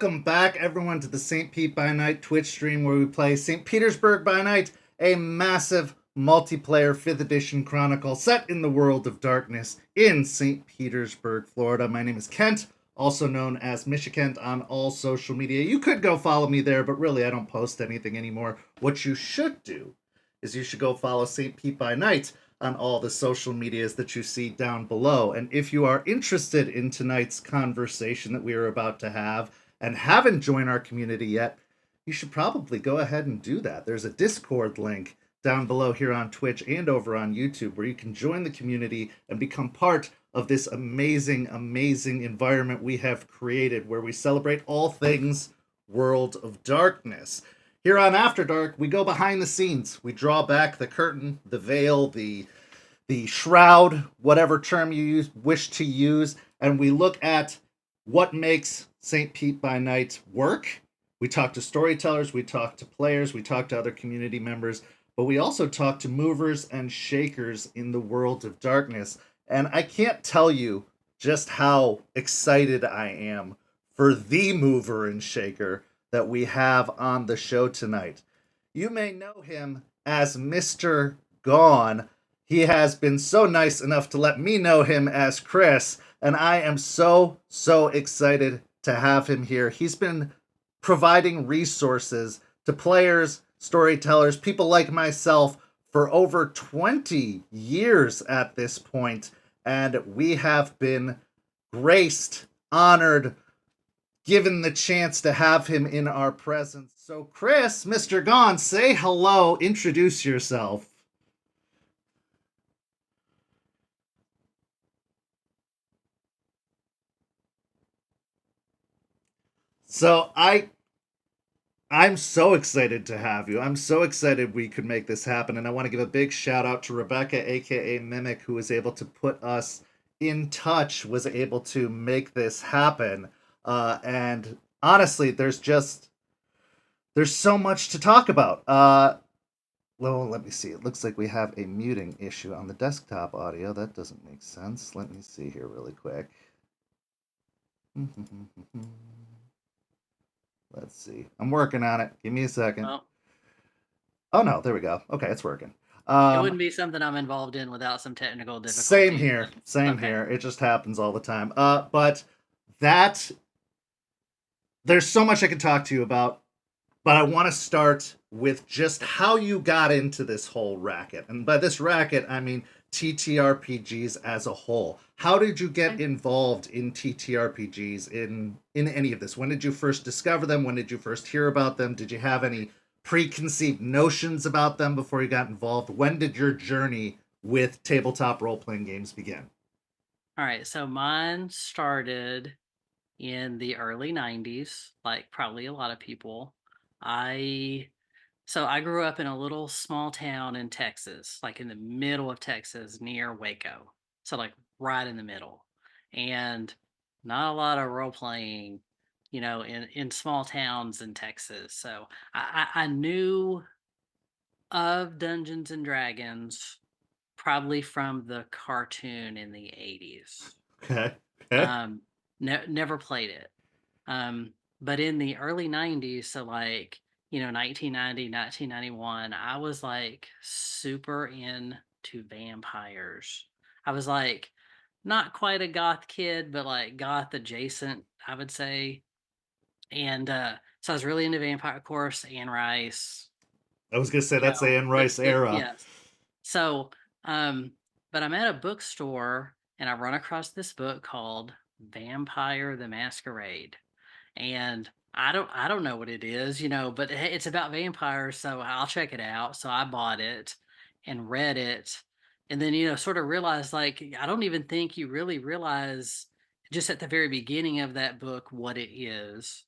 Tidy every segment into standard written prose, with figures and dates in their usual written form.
Welcome back, everyone, to the St. Pete by Night Twitch stream where we play St. Petersburg by Night, a massive multiplayer 5th edition chronicle set in the world of darkness in St. Petersburg, Florida. My name is Kent, also known as Michikent on all social media. You could go follow me there, but really I don't post anything anymore. What you should do is you should go follow St. Pete by Night on all the social medias that you see down below. And if you are interested in tonight's conversation that we are about to have and haven't joined our community yet, you should probably go ahead and do that. There's a Discord link down below here on Twitch and over on YouTube where you can join the community and become part of this amazing, amazing environment we have created where we celebrate all things World of Darkness. Here on After Dark, we go behind the scenes. We draw back the curtain, the veil, the shroud, whatever term you wish to use, and we look at what makes St. Pete by Night work. We talk to storytellers, we talk to players, we talk to other community members, but we also talk to movers and shakers in the world of darkness. And I can't tell you just how excited I am for the mover and shaker that we have on the show tonight. You may know him as Mr. Gone. He has been so nice enough to let me know him as Chris, and I am so excited to have him here. He's been providing resources to players, storytellers, people like myself for over 20 years at this point, and we have been graced, honored, given the chance to have him in our presence. So Chris, Mr. Gone, say hello, introduce yourself. So I'm so excited to have you. I'm so excited we could make this happen, and I want to give a big shout out to Rebecca, aka Mimic, who was able to put us in touch, was able to make this happen. And honestly, there's so much to talk about. Well, let me see. It looks like we have a muting issue on the desktop audio. That doesn't make sense. Let me see here really quick. Let's see. I'm working on it. Give me a second. Well, oh no, there we go. Okay, it's working. it wouldn't be something I'm involved in without some technical difficulties. Same here. Same here. It just happens all the time. But that there's so much I can talk to you about, but I want to start with just how you got into this whole racket. And by this racket, I mean TTRPGs as a whole. How did you get involved in TTRPGs in any of this? When did you first discover them? When did you first hear about them? Did you have any preconceived notions about them before you got involved? When did your journey with tabletop role-playing games begin? All right, so mine started in the early 90s, like probably a lot of people. I grew up in a little small town in Texas, like in the middle of Texas near Waco. So like right in the middle. And not a lot of role playing, in small towns in Texas. So I knew of Dungeons and Dragons probably from the cartoon in the 80s. Okay. Never played it. But in the early 90s, so like, 1990, 1991, I was like super into vampires. I was like not quite a goth kid, but like goth adjacent, I would say. And so I was really into vampire, of course, Anne Rice. I was gonna say that's the Anne Rice era. Yes. So, but I'm at a bookstore and I run across this book called Vampire the Masquerade. And I don't know what it is, but it's about vampires, so I'll check it out. So I bought it and read it. And then, sort of realized like I don't even think you really realize just at the very beginning of that book what it is.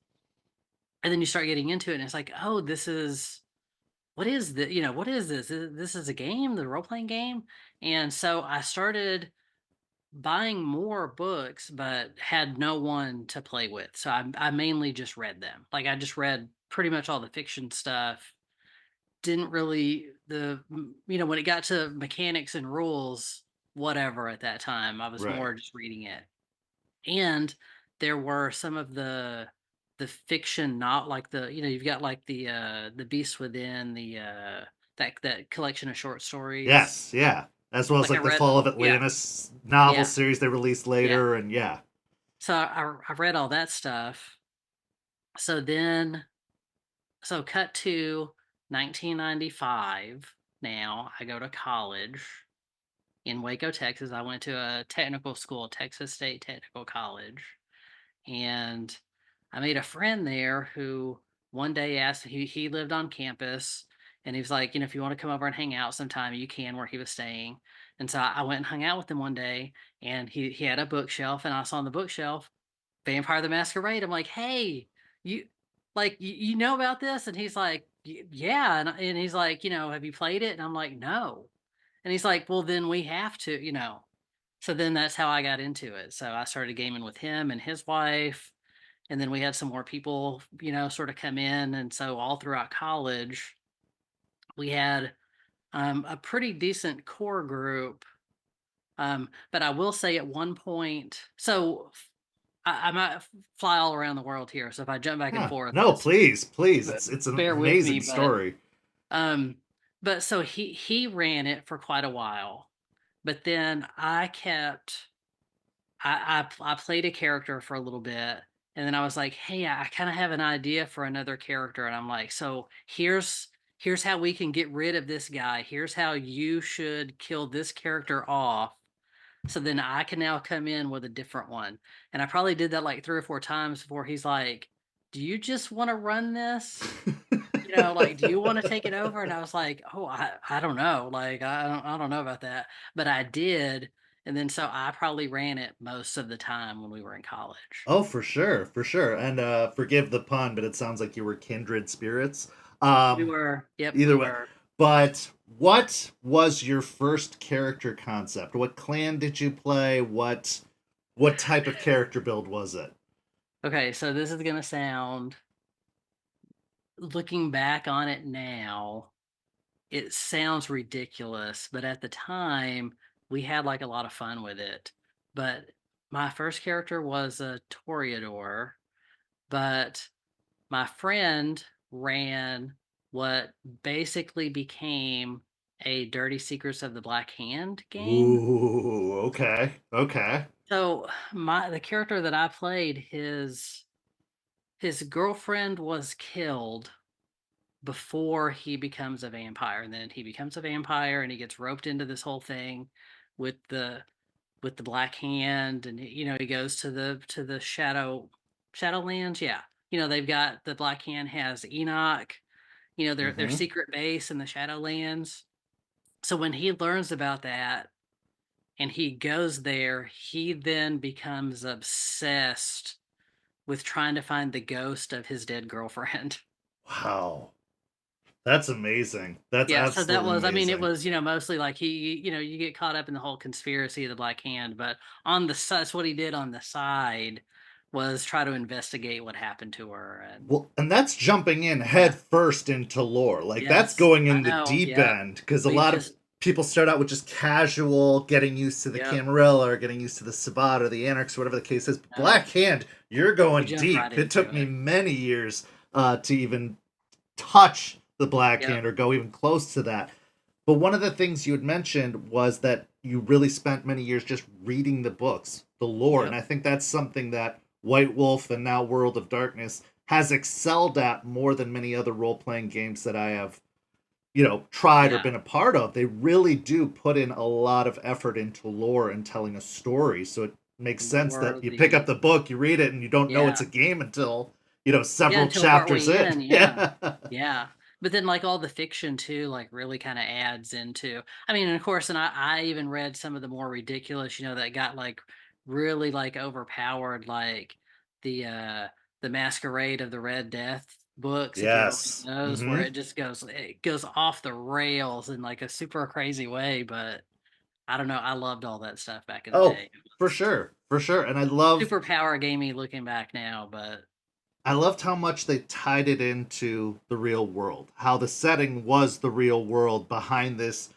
And then you start getting into it and it's like, "Oh, this is what is the what is this? This is a game, the role playing game." And so I started buying more books, but had no one to play with. So I mainly just read them. Like I just read pretty much all the fiction stuff. Didn't really when it got to mechanics and rules, whatever at that time, I was Right. more just reading it. And there were some of the the fiction, not like you've got like the Beast Within, that collection of short stories. Yes, yeah. As well as Like I like the read, Fall of yeah, Atlantis novel yeah, series they released yeah. later, and yeah. So I read all that stuff. So then, so cut to 1995. Now I go to college in Waco, Texas. I went to a technical school, Texas State Technical College. And I made a friend there who one day asked, he lived on campus, and he was like, if you want to come over and hang out sometime, you can, where he was staying. And so I went and hung out with him one day, and he had a bookshelf, and I saw on the bookshelf Vampire the Masquerade. I'm like, hey, you you know about this? And he's like, Yeah. And he's like, have you played it? And I'm like, no. And he's like, well, then we have to. So then that's how I got into it. So I started gaming with him and his wife. And then we had some more people, sort of come in. And so all throughout college, we had a pretty decent core group. But I will say at one point, so I might fly all around the world here. So if I jump back and Huh. forth, No, just please, please. b- It's an bear with me. amazing story. Um, but so he ran it for quite a while. But then I played a character for a little bit, and then I was like, "Hey, I kind of have an idea for another character," and I'm like, "So here's how we can get rid of this guy. Here's how you should kill this character off." So then I can now come in with a different one, and I probably did that like 3 or 4 times before he's like, "Do you just want to run this?" Like, "Do you wanna take it over?" And I was like, "Oh, I don't know, like, I don't know about that." But I did, and then so I probably ran it most of the time when we were in college. Oh, for sure, for sure. And forgive the pun, but it sounds like you were kindred spirits. We Um, were Yep, we Either way. were. But what was your first character concept? What clan did you play? What type of character build was it? Okay, so this is gonna sound, looking back on it now, it sounds ridiculous, but at the time, we had, like, a lot of fun with it. But my first character was a Toreador, but my friend ran what basically became a Dirty Secrets of the Black Hand game. Ooh, okay, okay. So the character that I played, his girlfriend was killed before he becomes a vampire, and then he becomes a vampire and he gets roped into this whole thing with the Black Hand, and he goes to the Shadowlands. Yeah, they've got, the Black Hand has Enoch, their Mm-hmm. secret base in the Shadowlands. So when he learns about that and he goes there, he then becomes obsessed with trying to find the ghost of his dead girlfriend. Wow, that's amazing. That's Yeah, so that absolutely was, I mean, it amazing. was, mostly like you get caught up in the whole conspiracy of the Black Hand, but on the side, that's what he did on the side, was try to investigate what happened to her. And Well, and that's jumping in head yeah, first into lore. Like that's yes, going I in the know. deep Yeah, end because a we lot of just, people start out with just casual, getting used to the yep, Camarilla or getting used to the Sabbat or the Anarchs, whatever the case is. no, Black Hand, you're we going jumped right deep. It into took me it. many years to even touch the Black Yep, Hand or go even close to that. But one of the things you had mentioned was that you really spent many years just reading the books, the lore. And yep, I think that's something that White Wolf and now World of Darkness has excelled at more than many other role playing games that I have, tried or yeah, been a part of. They really do put in a lot of effort into lore and telling a story. So it makes sense that more you pick up the the book, you read it, and you don't know it's yeah. a game until, Yeah, several until chapters partway in. in, yeah. Yeah. Yeah. But then like all the fiction too, like really kind of adds into, I mean, and of course, and I even read some of the more ridiculous, that got like really like overpowered, like the uh the Masquerade of the Red Death books, if you've ever Yes. read those, where Mm-hmm. it goes off the rails in like a super crazy way. But I don't know, I loved all that stuff back in the Oh, day. It for was sure. For sure. And super power gamey looking back now, but I loved how much they tied it into the real world. How the setting was the real world behind this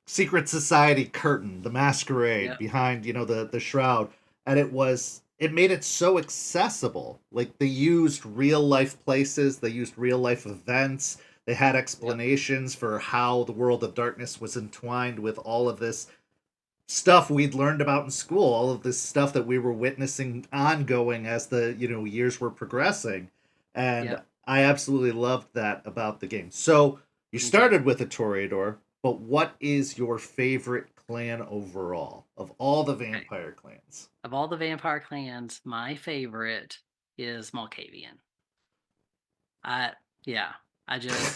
secret society curtain, the masquerade yeah. behind, the shroud. And it was it made it so accessible. Like they used real life places, they used real life events, they had Yep. explanations for how the world of darkness was entwined with all of this stuff we'd learned about in school, all of this stuff that we were witnessing ongoing as the, years were progressing. And Yep. I absolutely loved that about the game. So you Me too. started with a Toreador, but what is your favorite clan overall of all the Okay. vampire clans? Of all the vampire clans, my favorite is Malkavian. I yeah.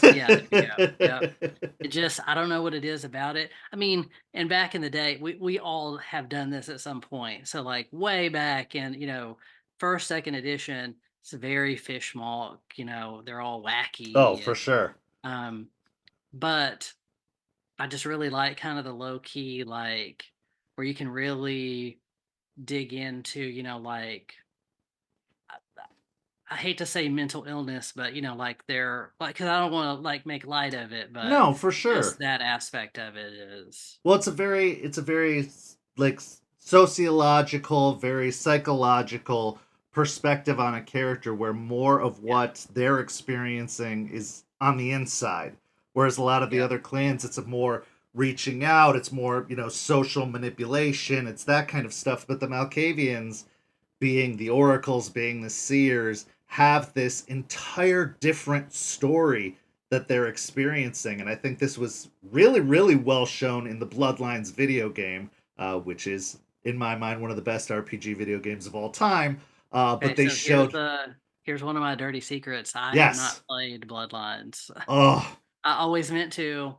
Yeah, there you go. Yep. It just I don't know what it is about it. I mean, and back in the day, we all have done this at some point. So like way back in, first, second edition, it's very fish malk, they're all Oh, wacky for and sure. um but I just really like kind of the low key, like where you can really dig into, like I hate to say mental illness, but like they're like, because I don't want to like make light of it, but No, for just sure. that aspect of it is Well, it's a very like sociological, very psychological perspective on a character where more of yeah, what they're experiencing is on the inside. Whereas a lot of the yeah, other clans, it's a more reaching out, it's more, social manipulation, it's that kind of stuff. But the Malkavians, being the oracles, being the seers, have this entire different story that they're experiencing. And I think this was really, really well shown in the Bloodlines video game, which is, in my mind, one of the best RPG video games of all time. But okay, they so showed, here's one of my dirty secrets. I have not yes, played Bloodlines. oh, I always meant to,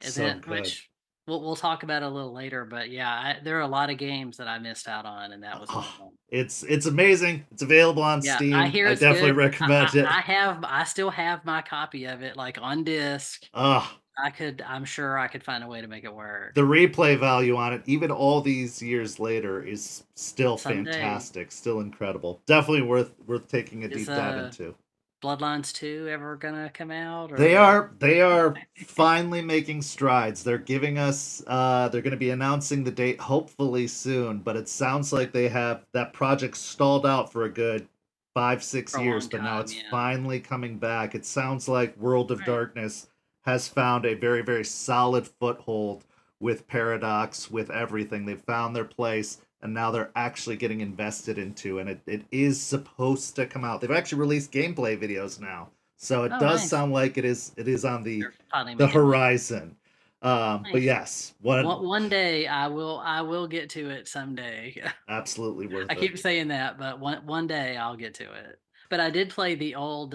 and so then good. which we'll talk about a little later. But yeah, there are a lot of games that I missed out on, and that was one Oh, of them. it's amazing. It's available on Yeah, I Steam. hear I it's definitely good. recommend it. I still have my copy of it like on disc. Oh, I'm sure I could find a way to make it work the replay value on it, even all these years later, is still someday. fantastic, still incredible. Definitely worth taking a Is deep dive into. Bloodlines 2 ever gonna come out They or are they are finally making strides. They're giving us they're going to be announcing the date hopefully soon, but it sounds like they have that project stalled out for a good 5 6 for a years, long but now time, it's yeah. finally coming back. It sounds like World of Right. Darkness has found a very very solid foothold with Paradox, with everything. They've found their place and now they're actually getting invested into, and it is supposed to come out. They've actually released gameplay videos now, so it Oh, does nice. sound like it is on the They're finally the making money. horizon. But Nice. yes, one One day I will get to it someday. absolutely I worth it. keep saying that, but one day I'll get to it. But I did play the old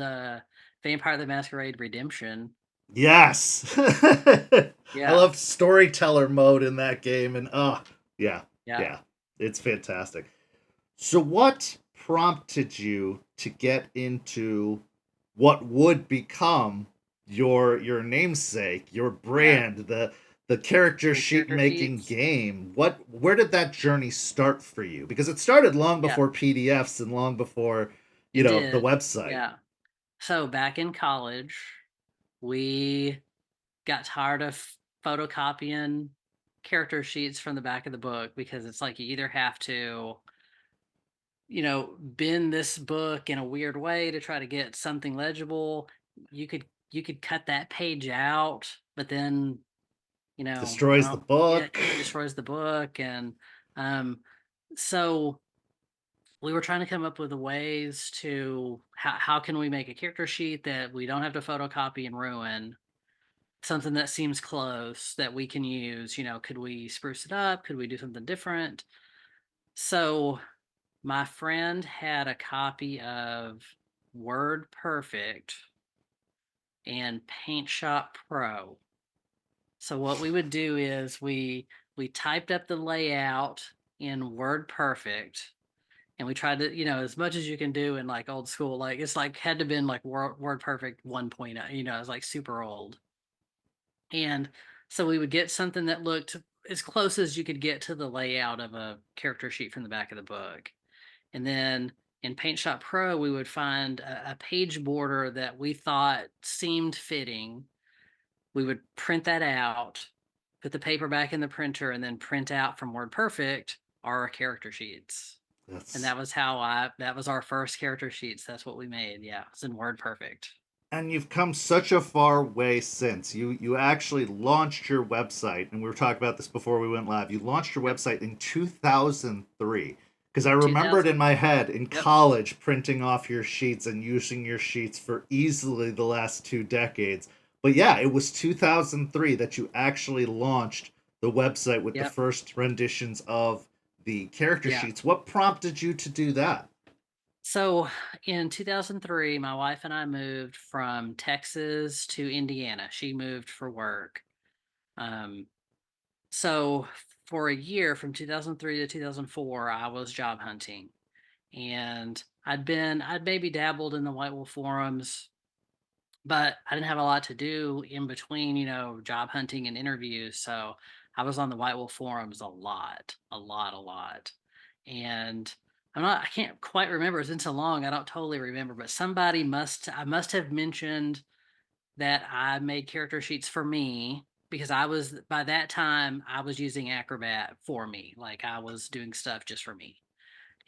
Vampire the Masquerade Redemption. Yes, I Yeah. love storyteller mode in that game, and yeah, Yeah. yeah, it's fantastic. So, what prompted you to get into what would become your namesake, your Yeah. brand, the character The sheet character making sheets. game? Where did that journey start for you? Because it started long Yeah. before PDFs and long before, It the did. website. Yeah. So back in college, we got tired of photocopying character sheets from the back of the book because it's like you either have to, bend this book in a weird way to try to get something legible. You could cut that page out, but then, I Destroys the don't yeah, book. it destroys the book and um so we were trying to come up with ways to how can we make a character sheet that we don't have to photocopy and ruin something that seems close that we can use. Could we spruce it up? Could we do something different? So my friend had a copy of Word Perfect and Paint Shop Pro. So what we would do is we typed up the layout in Word Perfect and we tried to, as much as you can do in like old school, like it's like had to been like Word Perfect 1.0, it's like super old. And so we would get something that looked as close as you could get to the layout of a character sheet from the back of the book. And then in Paint Shop Pro, we would find a page border that we thought seemed fitting. We would print that out, put the paper back in the printer, and then print out from WordPerfect our character sheets. And That's that was our first character sheets. That's what we made. Yeah, it's in WordPerfect. and you've come such a far way since. You actually launched your website, and we were talking about this before we went live. You launched your Yep. website in 2003 because I remembered in 2000. my head in Yep. college printing off your sheets and using your sheets for easily the last 2 decades. But yeah, it was 2003 that you actually launched the website with the Yep. first renditions of the character Yeah. sheets. What prompted you to do that? So in 2003, my wife and I moved from Texas to Indiana. She moved for work. Um, so for a year from 2003 to 2004, I was job hunting. And I'd maybe dabbled in the White Wolf forums, but I didn't have a lot to do in between, job hunting and interviews. So I was on the White Wolf forums a lot, a lot, a lot. And I can't quite remember. It's been so long. I don't totally remember, but I must have mentioned that I made character sheets for me because by that time, I was using Acrobat for me. Like I was doing stuff just for me.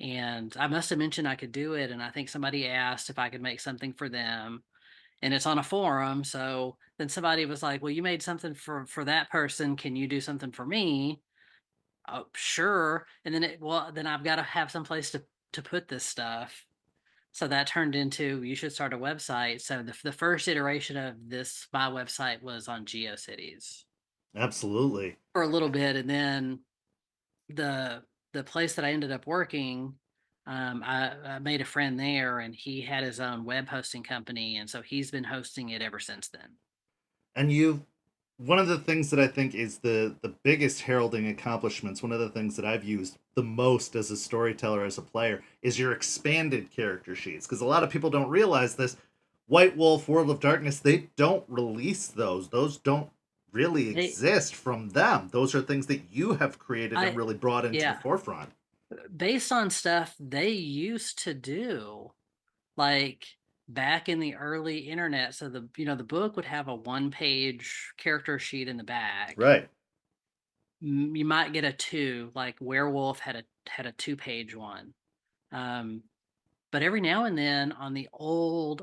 And I must have mentioned I could do it. And I think somebody asked if I could make something for them, and it's on a forum. So then somebody was like, "Well, you made something for that person. Can you do something for me?" Oh, sure. And then I've got to have some place to put this stuff. So that turned into you should start a website. So the first iteration of this my website was on GeoCities Absolutely. for a little bit, and then the the place that I ended up working, I made a friend there, and he had his own web hosting company, and so he's been hosting it ever since then. And you one of the things that I think is the biggest heralding accomplishments, one of the things that I've used the most as a storyteller, as a player, is your expanded character sheets. Because a lot of people don't realize this. White Wolf, World of Darkness, they don't release those. Those don't really They, exist from them. Those are things that you have created and I, really brought into the yeah, forefront. based on stuff they used to do, like back in the early internet. So the book would have a one-page character sheet in the back. Right. You might get a two, like Werewolf had a two-page one. Um, But every now and then on the old,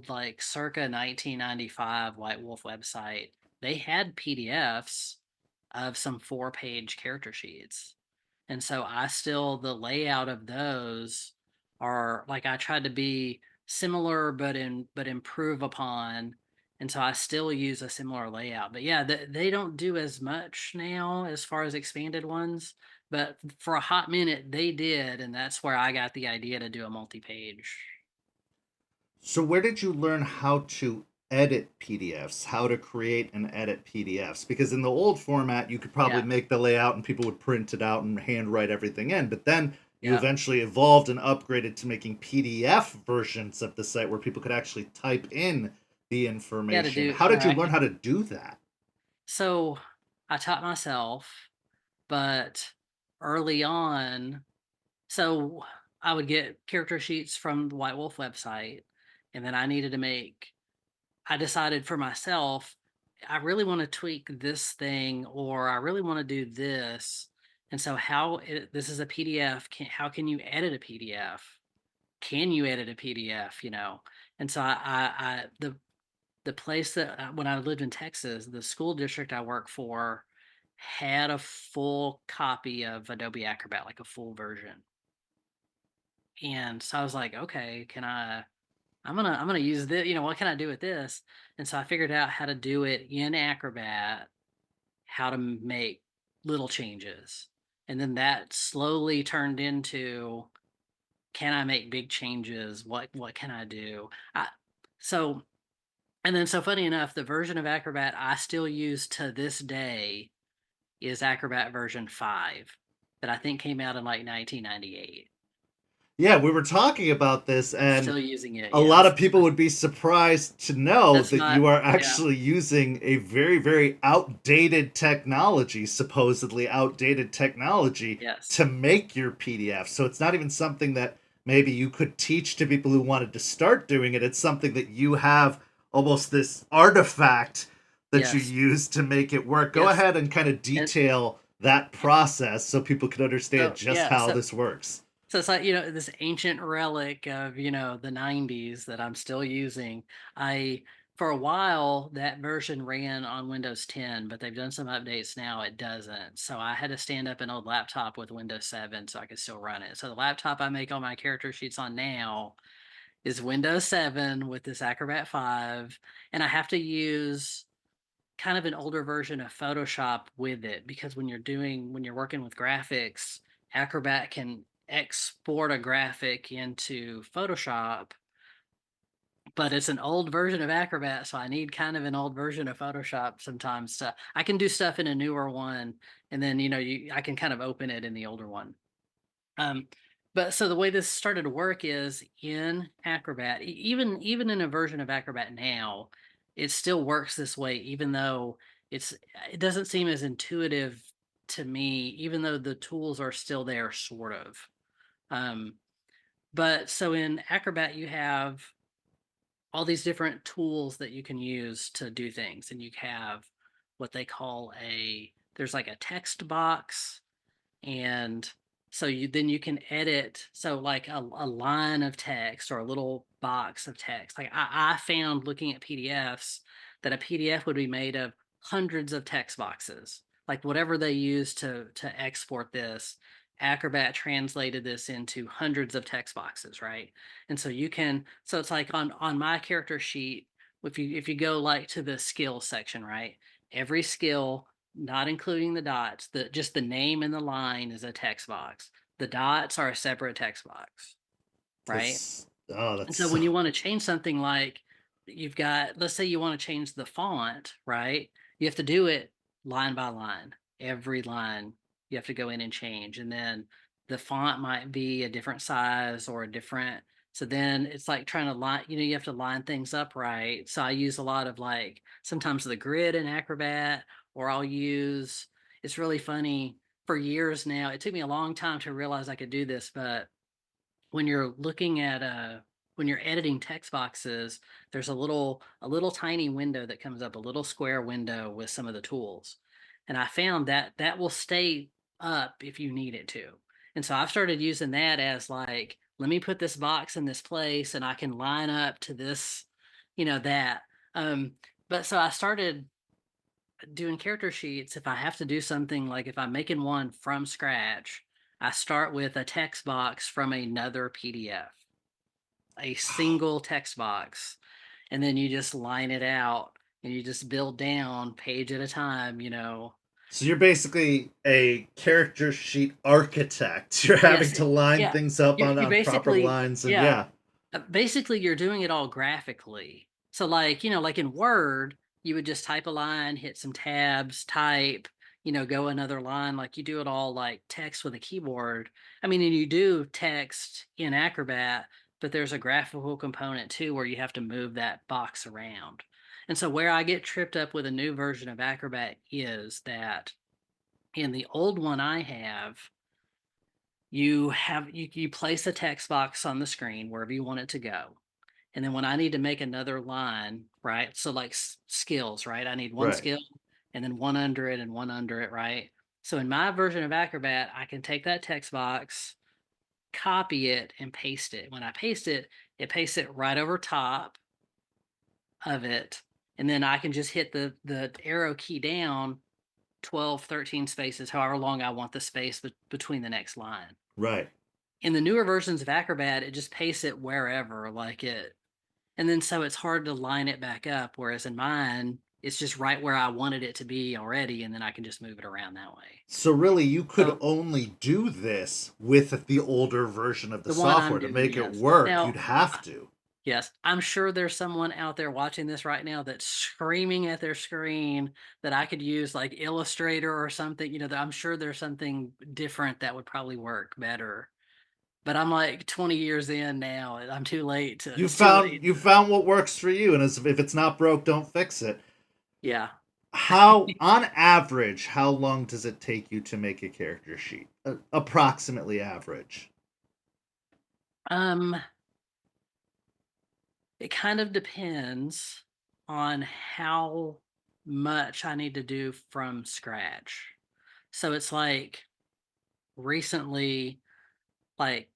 like circa 1995 White Wolf website, they had PDFs of some 4-page character sheets. And so the layout of those are like I tried to be similar but improve upon. And so I still use a similar layout. But yeah, they don't do as much now as far as expanded ones. But for a hot minute, they did, and that's where I got the idea to do a multi-page. So where did you learn how to edit PDFs, how to create and edit PDFs? Because in the old format, you could probably Yeah, make the layout and people would print it out and handwrite everything in. But then you yeah, eventually evolved and upgraded to making PDF versions of the site where people could actually type in the yeah. To information. do How did you learn right. how to do that? So I taught myself, but early on, so I would get character sheets from the White Wolf website, and then I decided for myself, I really want to tweak this thing, or I really want to do this. And so this is a PDF. How can you edit a PDF? Can you edit a PDF? And so the place that when I lived in Texas, the school district I work for had a full copy of Adobe Acrobat, like a full version. And so I was like, okay, I'm gonna use this, what can I do with this? And so I figured out how to do it in Acrobat, how to make little changes. And then that slowly turned into, can I make big changes? What can I do? So and then so funny enough, the version of Acrobat I still use to this day is Acrobat version 5 that I think came out in like 1998. Yeah, we were talking about this, and Still using it, a lot yes. of people would be surprised to know That's that not you are yeah, actually using a very, very outdated technology, supposedly outdated technology, yes. to make your PDF. So it's not even something that maybe you could teach to people who wanted to start doing it. It's something that you have almost this artifact that you Yes. use to make it work. Go Yes. ahead and kind of And detail that process so people can understand so just yeah, how so this works. So it's like, this ancient relic of, the 90s that I'm still using. I For a while that version ran on Windows 10, but they've done some updates now it doesn't. So I had to stand up an old laptop with Windows 7 so I could still run it. So the laptop I make all my character sheets on now is Windows 7 with this Acrobat 5, and I have to use kind of an older version of Photoshop with it because when you're working with graphics, Acrobat can export a graphic into Photoshop, but it's an old version of Acrobat, so I need kind of an old version of Photoshop sometimes. I can do stuff in a newer one, and then I can kind of open it in the older one. Um, but so the way this started to work is in Acrobat, even in a version of Acrobat now, it still works this way, even though it doesn't seem as intuitive to me, even though the tools are still there, sort of. Um, but so in Acrobat, you have all these different tools that you can use to do things, and you have what they call there's like a text box, and so you can edit, so like a line of text or a little box of text. Like I found looking at PDFs that a PDF would be made of hundreds of text boxes. Like whatever they use to export this, Acrobat translated this into hundreds of text boxes, right? And so it's like on my character sheet, if you go like to the skill section, right? Every skill, not including the dots, just the name and the line is a text box. The dots are a separate text box, right? That's oh, And that's so so when you want to change something, like you've got, let's say you want to change the font, right? You have to do it line by line. Every line you have to go in and change. And then the font might be a different size or a different. So then it's like trying to line, you have to line things up right. So I use a lot of like sometimes the grid in Acrobat, or it's really funny. For years now, it took me a long time to realize I could do this, but when you're looking at when you're editing text boxes, there's a little tiny window that comes up, a little square window with some of the tools. And I found that that will stay up if you need it to. And so I've started using that as like, let me put this box in this place and I can line up to this, that. Um, but so I started doing character sheets. If I have to do something, like if I'm making one from scratch, I start with a text box from another PDF, a single text box, and then you just line it out and you just build down page at a time. so you're basically a character sheet architect. You're having Yes, to line yeah. things up You on proper basically, lines, and yeah. yeah. Basically, you're doing it all graphically. So, like, like in Word, you would just type a line, hit some tabs, type, go another line. Like you do it all like text with a keyboard. I mean, and you do text in Acrobat, but there's a graphical component too where you have to move that box around. And so, where I get tripped up with a new version of Acrobat is that in the old one I have, you place a text box on the screen wherever you want it to go. And then when I need to make another line, right? So like skills, right? I need one Right. skill and then one under it and one under it, right? So in my version of Acrobat, I can take that text box, copy it, and paste it. When I paste it, it pastes it right over top of it. And then I can just hit the arrow key down 12, 13 spaces, however long I want the space between the next line. Right. In the newer versions of Acrobat, it just pastes it wherever, like it, and then so it's hard to line it back up. Whereas in mine, it's just right where I wanted it to be already, and then I can just move it around that way. So really, you could So only do this with the older version of the the one I'm software to doing, make it yes. work. You'd Now, have to. yes, I'm sure there's someone out there watching this right now that's screaming at their screen that I could use like Illustrator or something. That I'm sure there's something different that would probably work better. But I'm like 20 years in now, and I'm too late to. You It's too found late. you found what works for you, and if it's not broke, don't fix it. Yeah. How, on average, how long does it take you to make a character sheet? Approximately average. Um, it kind of depends on how much I need to do from scratch. So it's like recently, like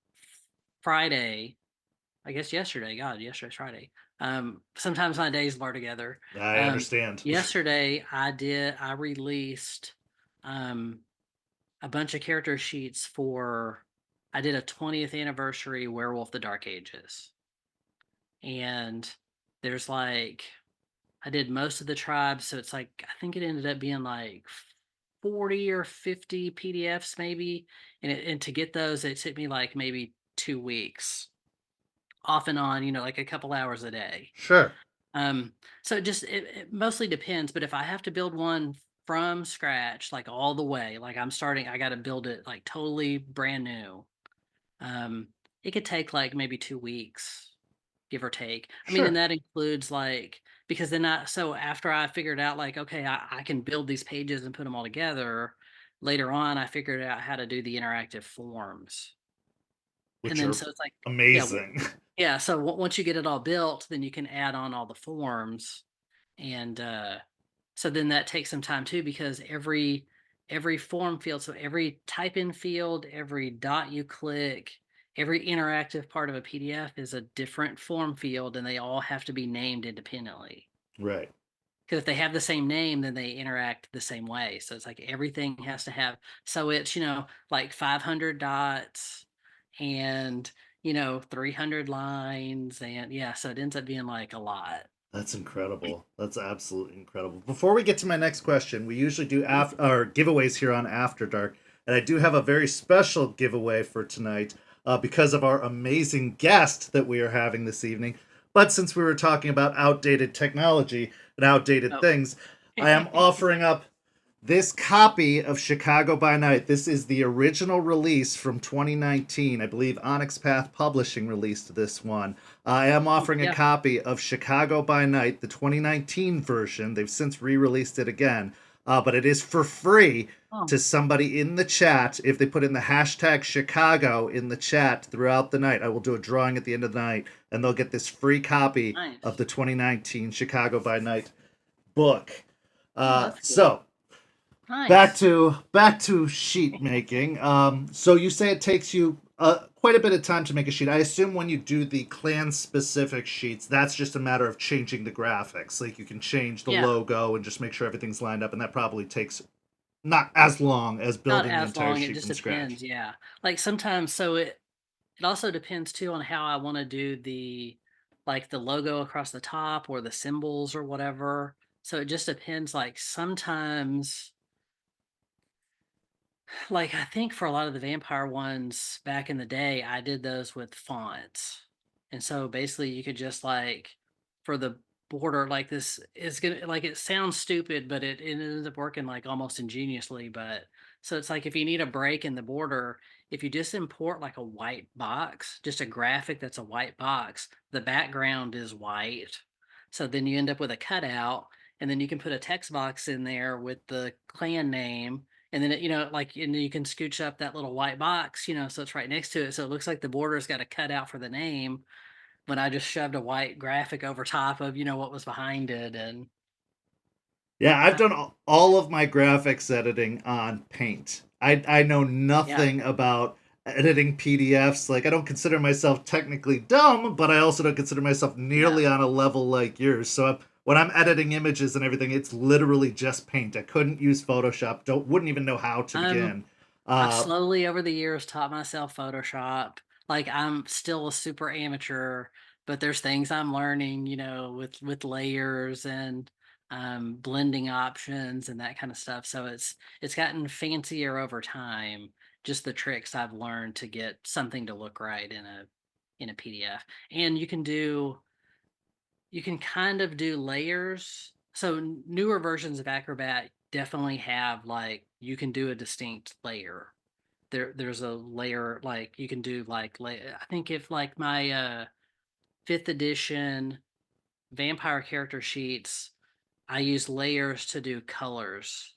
Friday, I guess yesterday, God, yesterday's Friday. Sometimes my days blur together. I Um, understand. Yesterday I released um a bunch of character sheets for I did a 20th anniversary Werewolf the Dark Ages. And there's like I did most of the tribes, so it's like I think it ended up being like 40 or 50 PDFs maybe. And to get those, it took me like maybe 2 weeks off and on, like a couple hours a day. Sure. Um, so it mostly depends, but if I have to build one from scratch, like all the way, like I got to build it like totally brand new. Um, it could take like maybe 2 weeks, give or take. I mean, and Sure. that includes like because then so after I figured out like, okay, I can build these pages and put them all together. Later on, I figured out how to do the interactive forms. And Which then are so it's like, yeah, amazing. yeah. So once you get it all built, then you can add on all the forms. And so then that takes some time too because every form field, so every type in field, every dot you click, every interactive part of a PDF is a different form field and they all have to be named independently. Right. Because if they have the same name, then they interact the same way. So it's like everything has to have, so it's, like 500 dots and, 300 lines. And yeah, so it ends up being like a lot. That's incredible. That's absolutely incredible. Before we get to my next question, we usually do Mhm. or giveaways here on After Dark, and I do have a very special giveaway for tonight because of our amazing guest that we are having this evening. But since we were talking about outdated technology and outdated Oh. things, I am offering up this copy of Chicago by Night. This is the original release from 2019. I believe Onyx Path Publishing released this one. I am Oh, offering a yeah. copy of Chicago by Night, the 2019 version. They've since re released it again, but it is for free Oh, to somebody in the chat. If they put in the hashtag Chicago in the chat throughout the night, I will do a drawing at the end of the night, and they'll get this free copy of nice. the 2019 Chicago by Night book. Oh, that's cool. So back Nice. to sheet making. So you say it takes you quite a bit of time to make a sheet. I assume when you do the clan specific sheets, that's just a matter of changing the graphics. Like you can change the Yeah, logo and just make sure everything's lined up, and that probably takes not as long as not building the as entire long. It sheet just from scratch. depends. Yeah, like sometimes. So it also depends too on how I want to do the logo across the top or the symbols or whatever. So it just depends. Like sometimes, like I think for a lot of the vampire ones back in the day, I did those with fonts. And so basically you could just like for the border, like this is gonna like it sounds stupid, but it ends up working like almost ingeniously. But so it's like if you need a break in the border, if you just import like a white box, just a graphic that's a white box, the background is white. So then you end up with a cutout, and then you can put a text box in there with the clan name, and then like, and you can scooch up that little white box, so it's right next to it. So it looks like the border's got a cutout for the name, when I just shoved a white graphic over top of, what was behind it. And Yeah, I've uh, done all of my graphics editing on Paint. I know yeah, nothing about editing PDFs. Like I don't consider myself technically dumb, but I also don't consider myself yeah. nearly on a level like yours. So when I'm editing images and everything, it's literally just Paint. I couldn't use Photoshop. Don't wouldn't even know how to I'm begin. I've Uh, slowly over the years taught myself Photoshop. Like I'm still a super amateur, but there's things I'm learning, with layers and blending options and that kind of stuff. So it's gotten fancier over time. Just the tricks I've learned to get something to look right in a PDF. And you can kind of do layers. So newer versions of Acrobat definitely have like you can do a distinct layer. There's a layer like you can do like I think if like my 5th edition vampire character sheets, I use layers to do colors.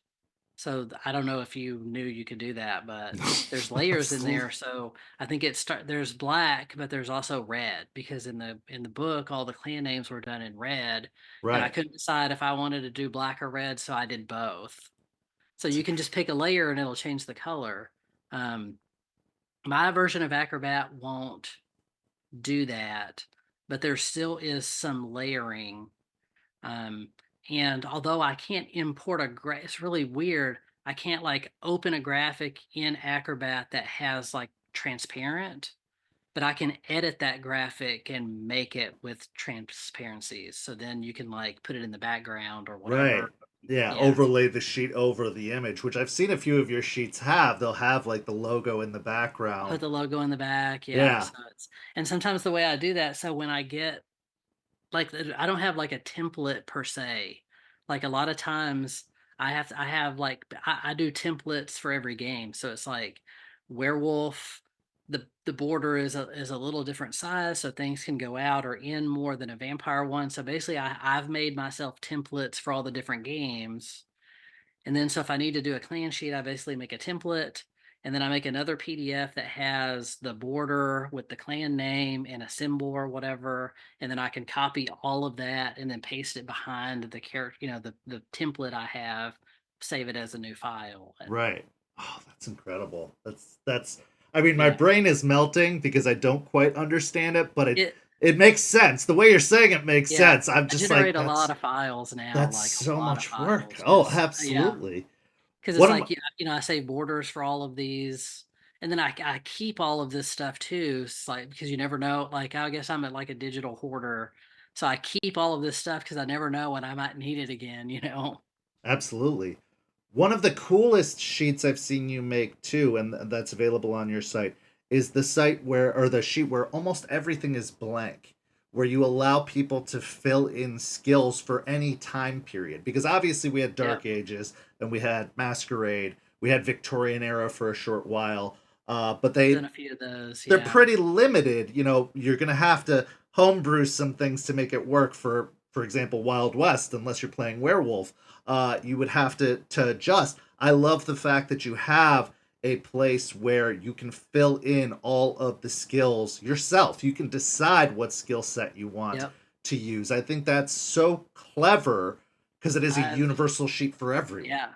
So I don't know if you knew you could do that, but there's layers in there. So I think there's black, but there's also red because in the book all the clan names were done in red, and I right. couldn't decide if I wanted to do black or red, so I did both. So you can just pick a layer and it'll change the color. Um, my version of Acrobat won't. do that, but there still is some layering. Um, and although I can't import it's really weird. I can't like open a graphic in Acrobat that has like transparent, but I can edit that graphic and make it with transparencies. So then you can like put it in the background or whatever. Right. Yeah, Yeah. overlay the sheet over the image, which I've seen a few of your sheets have. They'll have like the logo in the Put background. the logo in the back. Yeah. Yeah. So it's, and sometimes the way I do that, so when I get like I don't have like a template per se. Like a lot of times I have like I do templates for every game. So it's like werewolf, the border is a little different size, so things can go out or in more than a vampire one. So basically I've made myself templates for all the different games. And then so if I need to do a clan sheet, I basically make a template and then I make another PDF that has the border with the clan name and a symbol or whatever. And then I can copy all of that and then paste it behind the character, the template I have, save it as a new file. And Right. Oh, that's incredible. That's I mean, my yeah, brain is melting because I don't quite understand it, but it it, it makes sense. The way you're saying it makes yeah, sense. I'm I just like generate a lot of files now, that's like a so lot of much work. files. Oh, Yeah. absolutely. Because it's One of my, like, I save borders for all of these, and then I keep all of this stuff too. It's like because you never know. Like I guess I'm at like a digital hoarder, so I keep all of this stuff because I never know when I might need it again. absolutely. One of the coolest sheets I've seen you make too, and that's available on your site, is the site where, or the sheet where almost everything is blank, where you allow people to fill in skills for any time period. Because obviously we had Yep, Dark Ages and we had Masquerade, we had Victorian era for a short while, but done a few of those. they're Yeah, pretty limited. You know, you're gonna have to homebrew some things to make it work. For example, Wild West, unless you're playing Werewolf, you would have to adjust. I love the fact that you have a place where you can fill in all of the skills yourself. You can decide what skill set you want yep. to use. I think that's so clever because it is a I've universal sheet for everyone. yeah,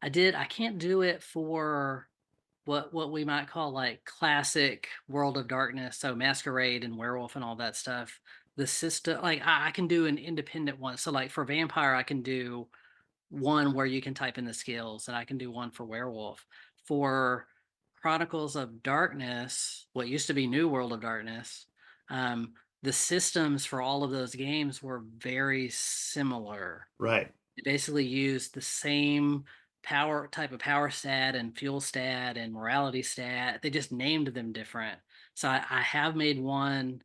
I did. I can't do it for what we might call like classic World of Darkness, so Masquerade and Werewolf and all that stuff. The system, like I can do an independent one. So like for Vampire, I can do one where you can type in the skills, and I can do one for Werewolf. For Chronicles of Darkness, what used to be New World of Darkness, um, the systems for all of those games were very similar. Right. They basically used the same power stat and fuel stat and morality stat. They just named them different. So I have made one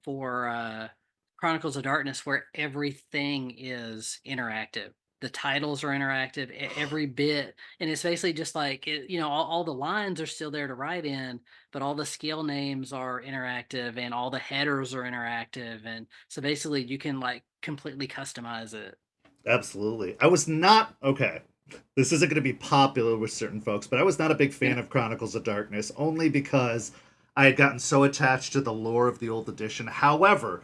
for Chronicles of Darkness where everything is interactive. The titles are interactive, every bit, and it's basically just like all the lines are still there to write in, but all the skill names are interactive and all the headers are interactive, and so basically you can like completely customize it. Absolutely. I was not okay. This isn't going to be popular with certain folks, but I was not a big Yeah, fan of Chronicles of Darkness only because I had gotten so attached to the lore of the old edition. However,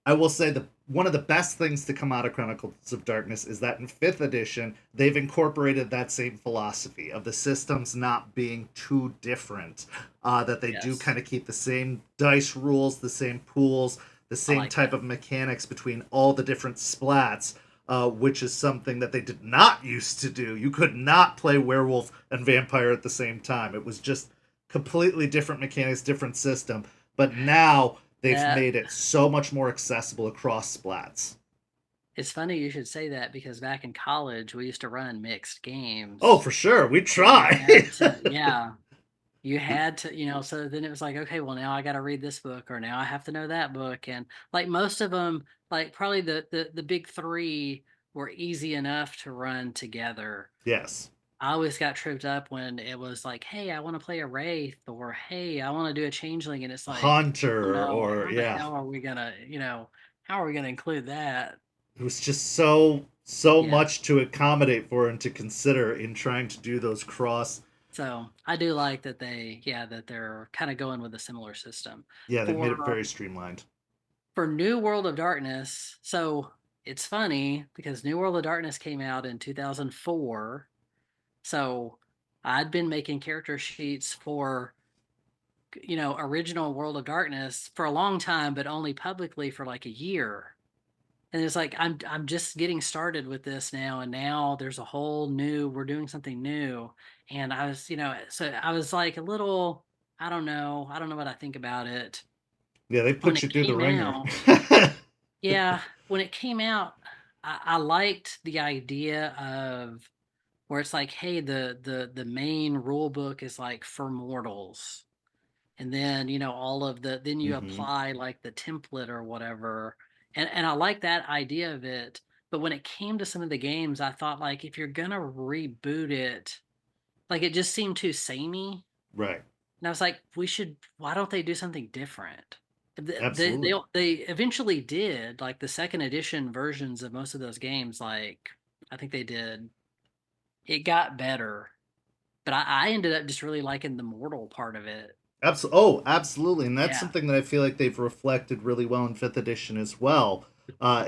I will say that one of the best things to come out of Chronicles of Darkness is that in 5th edition, they've incorporated that same philosophy of the systems not being too different. That they do yes, kind of keep the same dice rules, the same pools, the I same like type that. of mechanics between all the different splats, which is something that they did not used to do. You could not play werewolf and vampire at the same time. It was just completely different mechanics, different system. But now they've That made it so much more accessible across splats. it's funny you should say that because back in college we used to run mixed Oh, games, for sure, we and you try. had to, yeah, you had to, so then it was like, okay, well now I got to read this book or now I have to know that book, and like most of them, like probably the big three were easy enough to run together. Yes, I always got tripped up when it was like, hey, I want to play a wraith, or hey, I want to do a changeling, and it's like, oh hunter no, or how the yeah, hell are we gonna, how are we gonna include that? it was just so Yeah. much to accommodate for and to consider in trying to do those cross. So I do like that that they're kind of going with a similar system. Yeah, they've made it For very streamlined. New World of Darkness, so it's funny because New World of Darkness came out in 2004. So I'd been making character sheets for original World of Darkness for a long time, but only publicly for like a year. And it's like I'm just getting started with this now, and now there's a whole new we're doing something new. And I was, so I was like a little, I don't know what I think about it. Yeah, they When put it you through the came ringer. out, yeah, when it came out, I liked the idea of where it's like, hey, the main rule book is like for mortals. And then, all of then you Hmm. apply like the template or whatever. And I like that idea of it. But when it came to some of the games, I thought like if you're gonna reboot it, like it just seemed too samey. Right. And I was like, why don't they do something different? Absolutely. They eventually did, like the second edition versions of most of those games, like I think they did, it got better. But I ended up just really liking the mortal part of it. Oh, absolutely, and that's Yeah. something that I feel like they've reflected really well in fifth edition as well.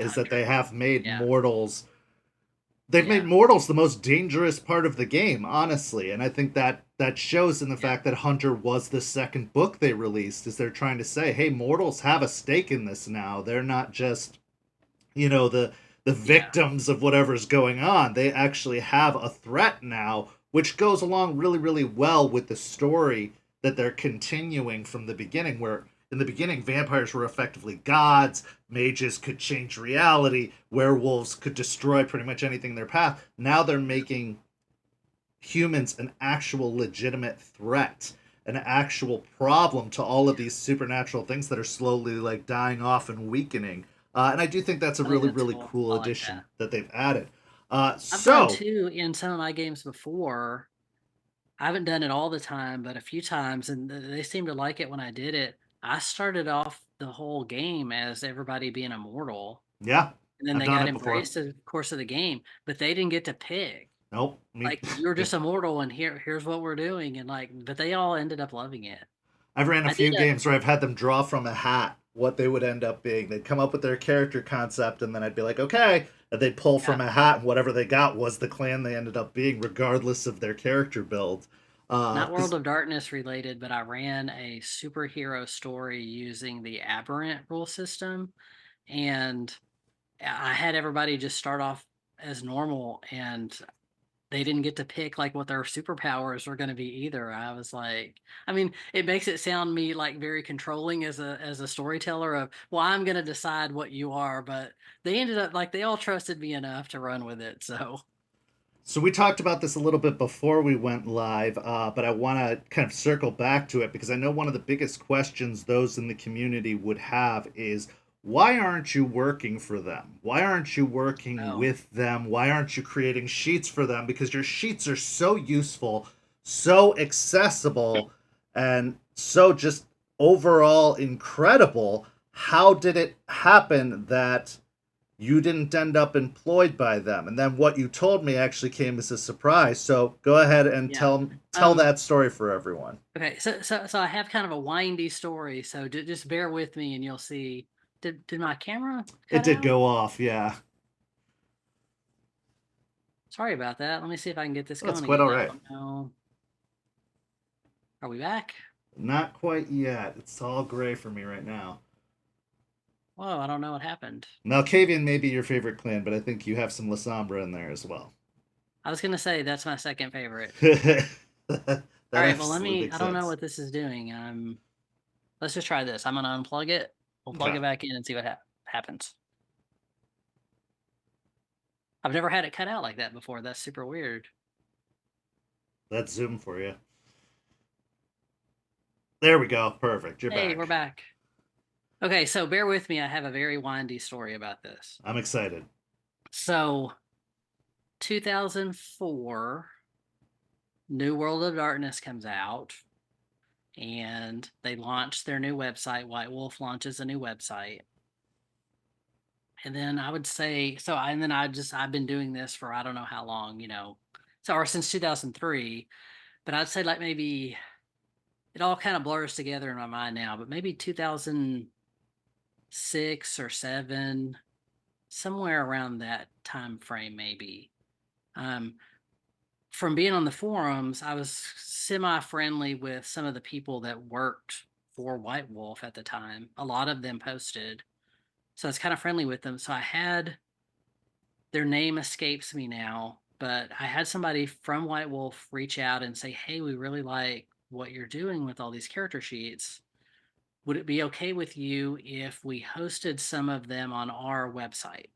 With Is that they Hunter. have made Yeah. mortals. They've made Yeah. mortals the most dangerous part of the game, honestly, and I think that shows in the Yeah. fact that Hunter was the second book they released. Is they're trying to say, hey, mortals have a stake in this now. They're not just the Yeah. victims of whatever's going on. They actually have a threat now, which goes along really, really well with the story that they're continuing from the beginning, where in the beginning vampires were effectively gods, mages could change reality, werewolves could destroy pretty much anything in their path. Now they're making humans an actual legitimate threat, an actual problem to all of Yeah. these supernatural things that are slowly like dying off and weakening. And I do think that's a I think really, that's really cool. cool I like that. addition that they've added. I've done So too in some of my games before. I haven't done it all the time, but a few times, and they seem to like it when I did it. I started off the whole game as everybody being immortal, yeah, and then I've they done got it before. embraced in the course of the game, but they didn't get to pick. Nope, me. Like you're just immortal, and here's what we're doing, and like, but they all ended up loving it. I've ran a I did few a games where I've had them draw from a hat what they would end up being. They'd come up with their character concept, and then I'd be like, okay. And they'd pull yeah. from a hat, and whatever they got was the clan they ended up being, regardless of their character build. Not World Because of Darkness related, but I ran a superhero story using the Aberrant rule system, and I had everybody just start off as normal, and they didn't get to pick like what their superpowers were going to be either. I was like, I mean, it makes it sound me like very controlling as a storyteller of, well, I'm going to decide what you are, but they ended up like they all trusted me enough to run with it. So So we talked about this a little bit before we went live, but I want to kind of circle back to it because I know one of the biggest questions those in the community would have is why aren't you working for them? Why aren't you working oh with them? Why aren't you creating sheets for them? Because your sheets are so useful, so accessible, and so just overall incredible. How did it happen that you didn't end up employed by them? And then what you told me actually came as a surprise. So go ahead and yeah. tell that story for everyone. Okay, so I have kind of a windy story, so just bear with me and you'll see. Did my camera It cut did out? go off, yeah. Sorry about that. Let me see if I can get this That's going quite all again. I right. don't know. Are we back? Not quite yet. It's all gray for me right now. Whoa, I don't know what happened. Malkavian may be your favorite clan, but I think you have some Lasombra in there as well. I was gonna say that's my second favorite. That All right, well absolutely I makes don't know sense. what this is doing. Let's just try this. I'm gonna unplug it. We'll plug Okay. it back in and see what happens. I've never had it cut out like that before. That's super weird. That's Zoom for you. There we go. Perfect. You're Hey, we're back. back. Okay, so bear with me. I have a very windy story about this. I'm excited. So 2004, New World of Darkness comes out, and they launch their new website. White Wolf launches a new website. And then I would say, and then I've been doing this for I don't know how long, or since 2003, but I'd say like maybe it all kind of blurs together in my mind now, but maybe 2006 or 7, somewhere around that time frame, maybe. Um, from being on the forums, I was semi-friendly with some of the people that worked for White Wolf at the time. A lot of them posted, so I was kind of friendly with them. So I had their name escapes me now, but I had somebody from White Wolf reach out and say, "Hey, we really like what you're doing with all these character sheets. Would it be okay with you if we hosted some of them on our website,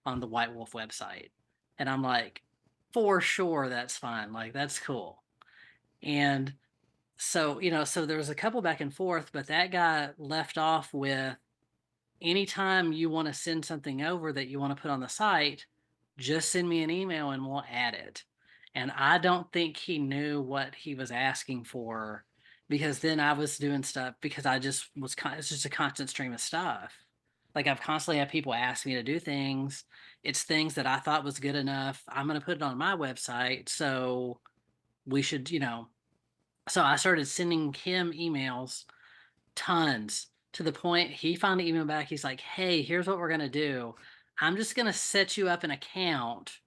on the White Wolf website?" And I'm like, "For sure, that's fine. Like, that's cool." And so, so there was a couple back and forth, but that guy left off with, anytime you want to send something over that you want to put on the site, just send me an email and we'll add it. And I don't think he knew what he was asking for, because then I was doing stuff because I just was, it's just a constant stream of stuff. Like, I've constantly had people ask me to do things. It's things that I thought was good enough. I'm going to put it on my website. So we should, so I started sending him emails, tons, to the point he finally emailed back. He's like, "Hey, here's what we're gonna do. I'm just gonna set you up an account.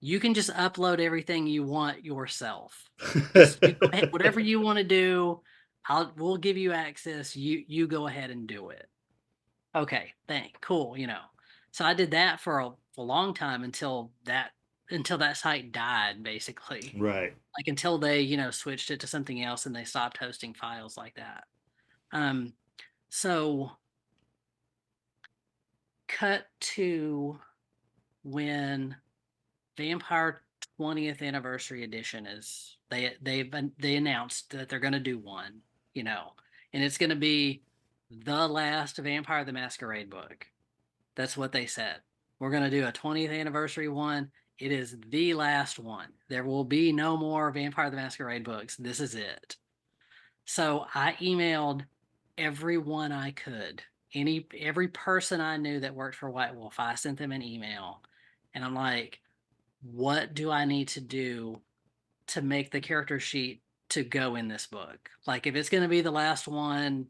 You can just upload everything you want yourself. Just you go ahead, whatever you want to do. We'll give you access. You go ahead and do it." Okay, cool. So I did that for a long time until that site died, basically. Right. Like, until they switched it to something else and they stopped hosting files like that. Um, so cut to when Vampire 20th Anniversary Edition is, they announced that they're going to do one, and it's going to be the last Vampire the Masquerade book. That's what they said. We're going to do a 20th anniversary one. It is the last one. There will be no more Vampire the Masquerade books. This is it. So I emailed everyone I could. Every person I knew that worked for White Wolf, I sent them an email. And I'm like, what do I need to do to make the character sheet to go in this book? Like, if it's going to be the last one,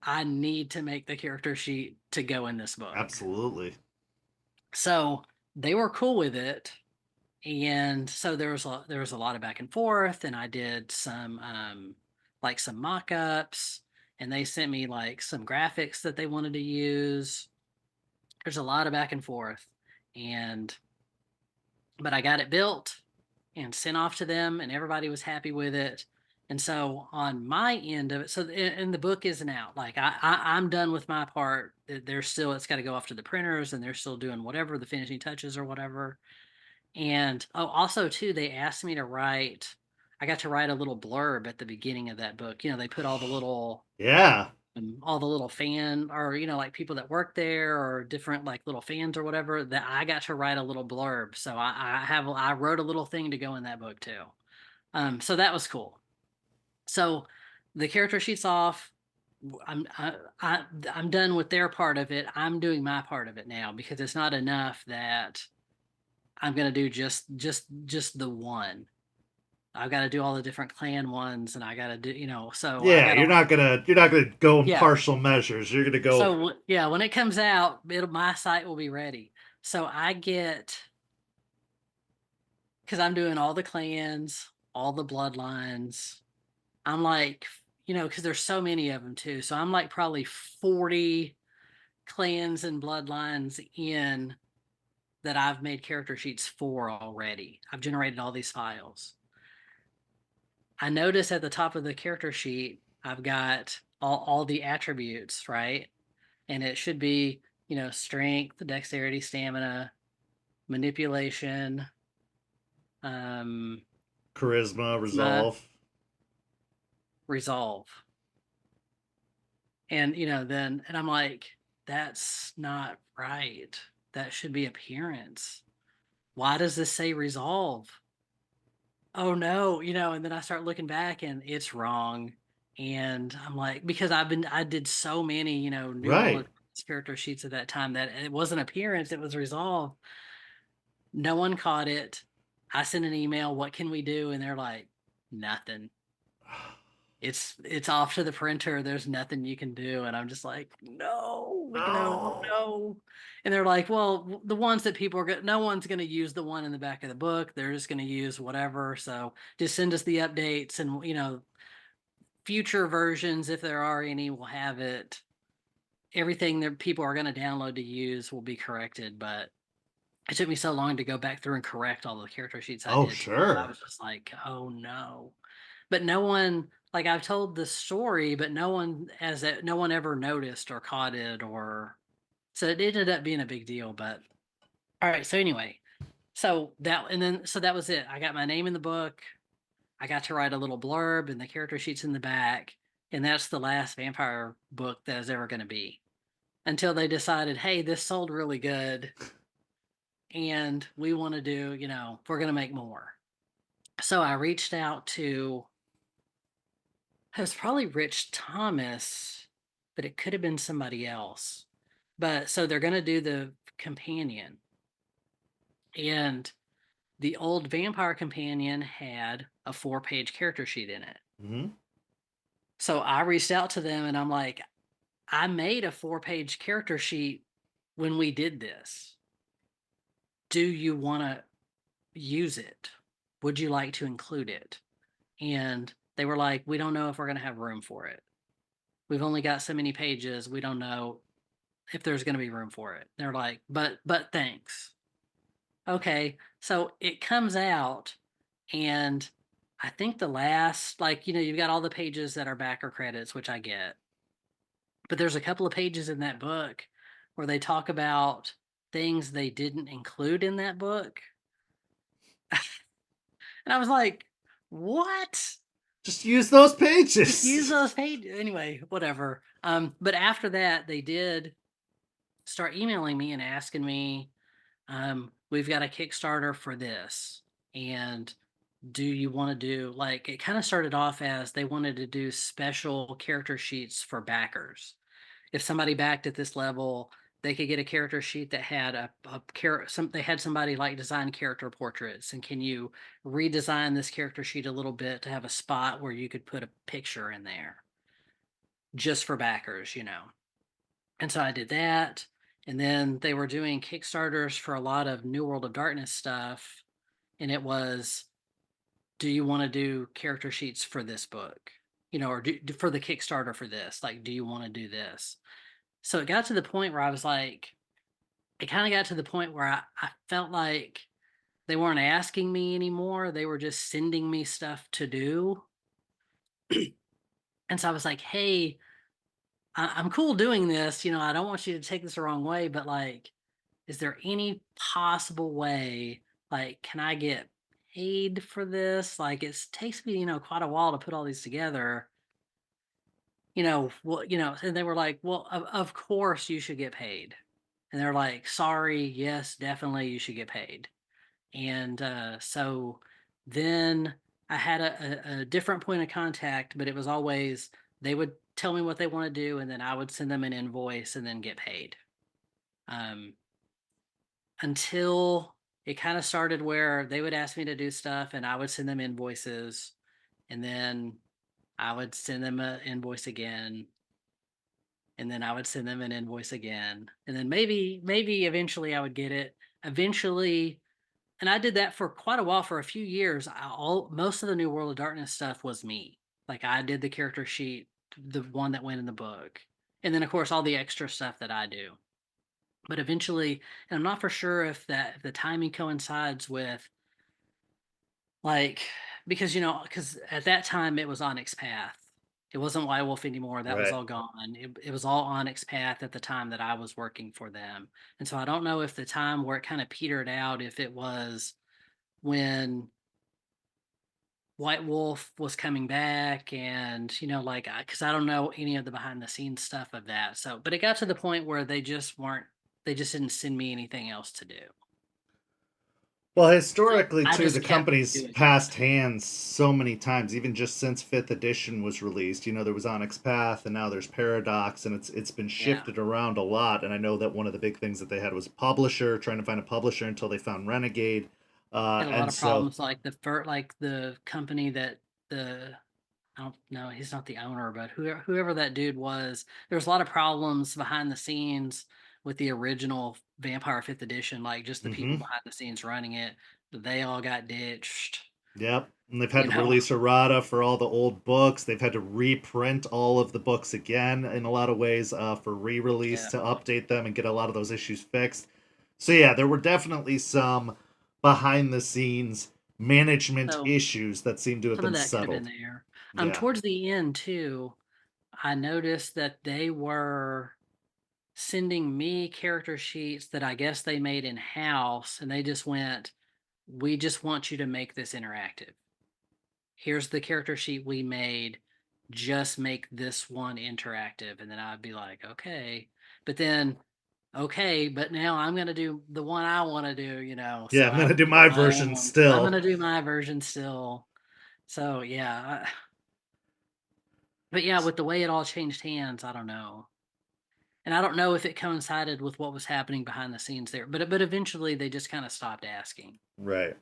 I need to make the character sheet to go in this book. Absolutely. So they were cool with it. And so there was a lot of back and forth, and I did some like some mock-ups, and they sent me like some graphics that they wanted to use. There's a lot of back and forth, but I got it built and sent off to them, and everybody was happy with it. And so on my end of it, and the book isn't out. Like, I'm done with my part. It's got to go off to the printers, and they're still doing whatever the finishing touches or whatever. And also too, they asked me to write. I got to write a little blurb at the beginning of that book. They put all the little Yeah. fan, or like people that work there, or different like little fans or whatever. That I got to write a little blurb. So I wrote a little thing to go in that book too. So that was cool. So the character sheet's off. I'm done with their part of it. I'm doing my part of it now, because it's not enough that I'm gonna do just the one. I've got to do all the different clan ones, and I got to do, so I Yeah, got you're to, not gonna go in yeah. partial measures. You're gonna go. So yeah, when it comes out, my site will be ready. So because I'm doing all the clans, all the bloodlines. I'm like, because there's so many of them too. So I'm like probably 40 clans and bloodlines in that I've made character sheets for already. I've generated all these files. I notice at the top of the character sheet, I've got all the attributes, right? And it should be, strength, dexterity, stamina, manipulation, Charisma, resolve. resolve. And, and I'm like, that's not right. That should be appearance. Why does this say resolve? Oh no, and then I start looking back and it's wrong. And I'm like, because I did so many, New Right. World character sheets at that time that it wasn't appearance, it was resolve. No one caught it. I sent an email, what can we do? And they're like, nothing. It's off to the printer. There's nothing you can do. And I'm just like, no. oh No. no. And they're like, well, the ones that people are going, no one's going to use the one in the back of the book. They're just going to use whatever. So just send us the updates, and future versions, if there are any, will have it. Everything that people are going to download to use will be corrected, but it took me so long to go back through and correct all the character sheets I Oh, did. I sure. was just like, oh no. But no one, like, I've told the story, but no one ever noticed or caught it, or so it ended up being a big deal. But all right, so anyway, so that was it. I got my name in the book. I got to write a little blurb and the character sheets in the back, and that's the last vampire book that is ever going to be, until they decided, hey, this sold really good and we want to do, we're going to make more. So I reached out to, it was probably Rich Thomas, but it could have been somebody else. But so they're going to do the companion. And the old vampire companion had a 4-page character sheet in it. Hmm. So I reached out to them and I'm like, I made a 4-page character sheet when we did this. Do you want to use it? Would you like to include it? And they were like, we don't know if we're going to have room for it. We've only got so many pages. We don't know if there's going to be room for it. They're like, but thanks. Okay. So it comes out, and I think the last, like, you've got all the pages that are backer credits, which I get. But there's a couple of pages in that book where they talk about things they didn't include in that book. And I was like, what? Just use those Just use pages. those pages. Anyway, whatever. But after that, they did start emailing me and asking me, we've got a Kickstarter for this. And do you want to do, like, it kind of started off as they wanted to do special character sheets for backers. If somebody backed at this level, they could get a character sheet that had they had somebody like design character portraits, and can you redesign this character sheet a little bit to have a spot where you could put a picture in there just for backers. And so I did that. And then they were doing Kickstarters for a lot of New World of Darkness stuff. And it was, do you want to do character sheets for this book? Or for the Kickstarter for this? Like, do you want to do this? So it got to the point where I was like, it kind of got to the point where I felt like they weren't asking me anymore. They were just sending me stuff to do. And so I was like, hey, I'm cool doing this. I don't want you to take this the wrong way, but like, is there any possible way, like, can I get paid for this? Like, it takes me, quite a while to put all these together. And they were like, well, of course you should get paid. And they're like, sorry, yes, definitely you should get paid. And so then I had a different point of contact, but it was always, they would tell me what they want to do, and then I would send them an invoice and then get paid. Um, until it kind of started where they would ask me to do stuff and I would send them invoices, and then I would send them an invoice again, and then I would send them an invoice again, and then maybe eventually I would get it. Eventually, and I did that for quite a while, for a few years. Most of the New World of Darkness stuff was me. Like, I did the character sheet, the one that went in the book, and then of course all the extra stuff that I do. But eventually, and I'm not for sure if the timing coincides with, like, because at that time it was Onyx Path. It wasn't White Wolf anymore. That was Right. all gone. It was all Onyx Path at the time that I was working for them. And so I don't know if the time where it kind of petered out, if it was when White Wolf was coming back, and like, because I don't know any of the behind the scenes stuff of that. So, but it got to the point where they just didn't send me anything else to do. Well, So historically, I too, the just kept company's doing passed it. hands so many times, even just since fifth edition was released. There was Onyx Path, and now there's Paradox, and it's been Yeah. shifted around a lot. And I know that one of the big things that they had was publisher, trying to find a publisher until they found Renegade. Had a lot And of so, problems, like the company that the I don't know, he's not the owner, but whoever that dude was, there was a lot of problems behind the scenes with the original Vampire 5th edition, like just the people Mm-hmm. behind the scenes running it. They all got ditched, Yep. And they've had you to know. release errata for all the old books. They've had to reprint all of the books again in a lot of ways for re-release Yeah. to update them and get a lot of those issues fixed. So yeah, there were definitely some behind the scenes management So issues that seem to have some of been that could have been settled. there. Yeah. Towards the end too, I noticed that they were sending me character sheets that I guess they made in house, and they just went, "We just want you to make this interactive. Here's the character sheet we made. Just make this one interactive." And then I'd be like, "Okay." But then, okay, but now I'm gonna do the one I want to do, you know. Yeah, So I'm I gonna would do do my my version own. I'm still. gonna do my version still. So yeah, but yeah, with the way it all changed hands, I don't know. And I don't know if it coincided with what was happening behind the scenes there, but eventually they just kind of stopped asking. Right.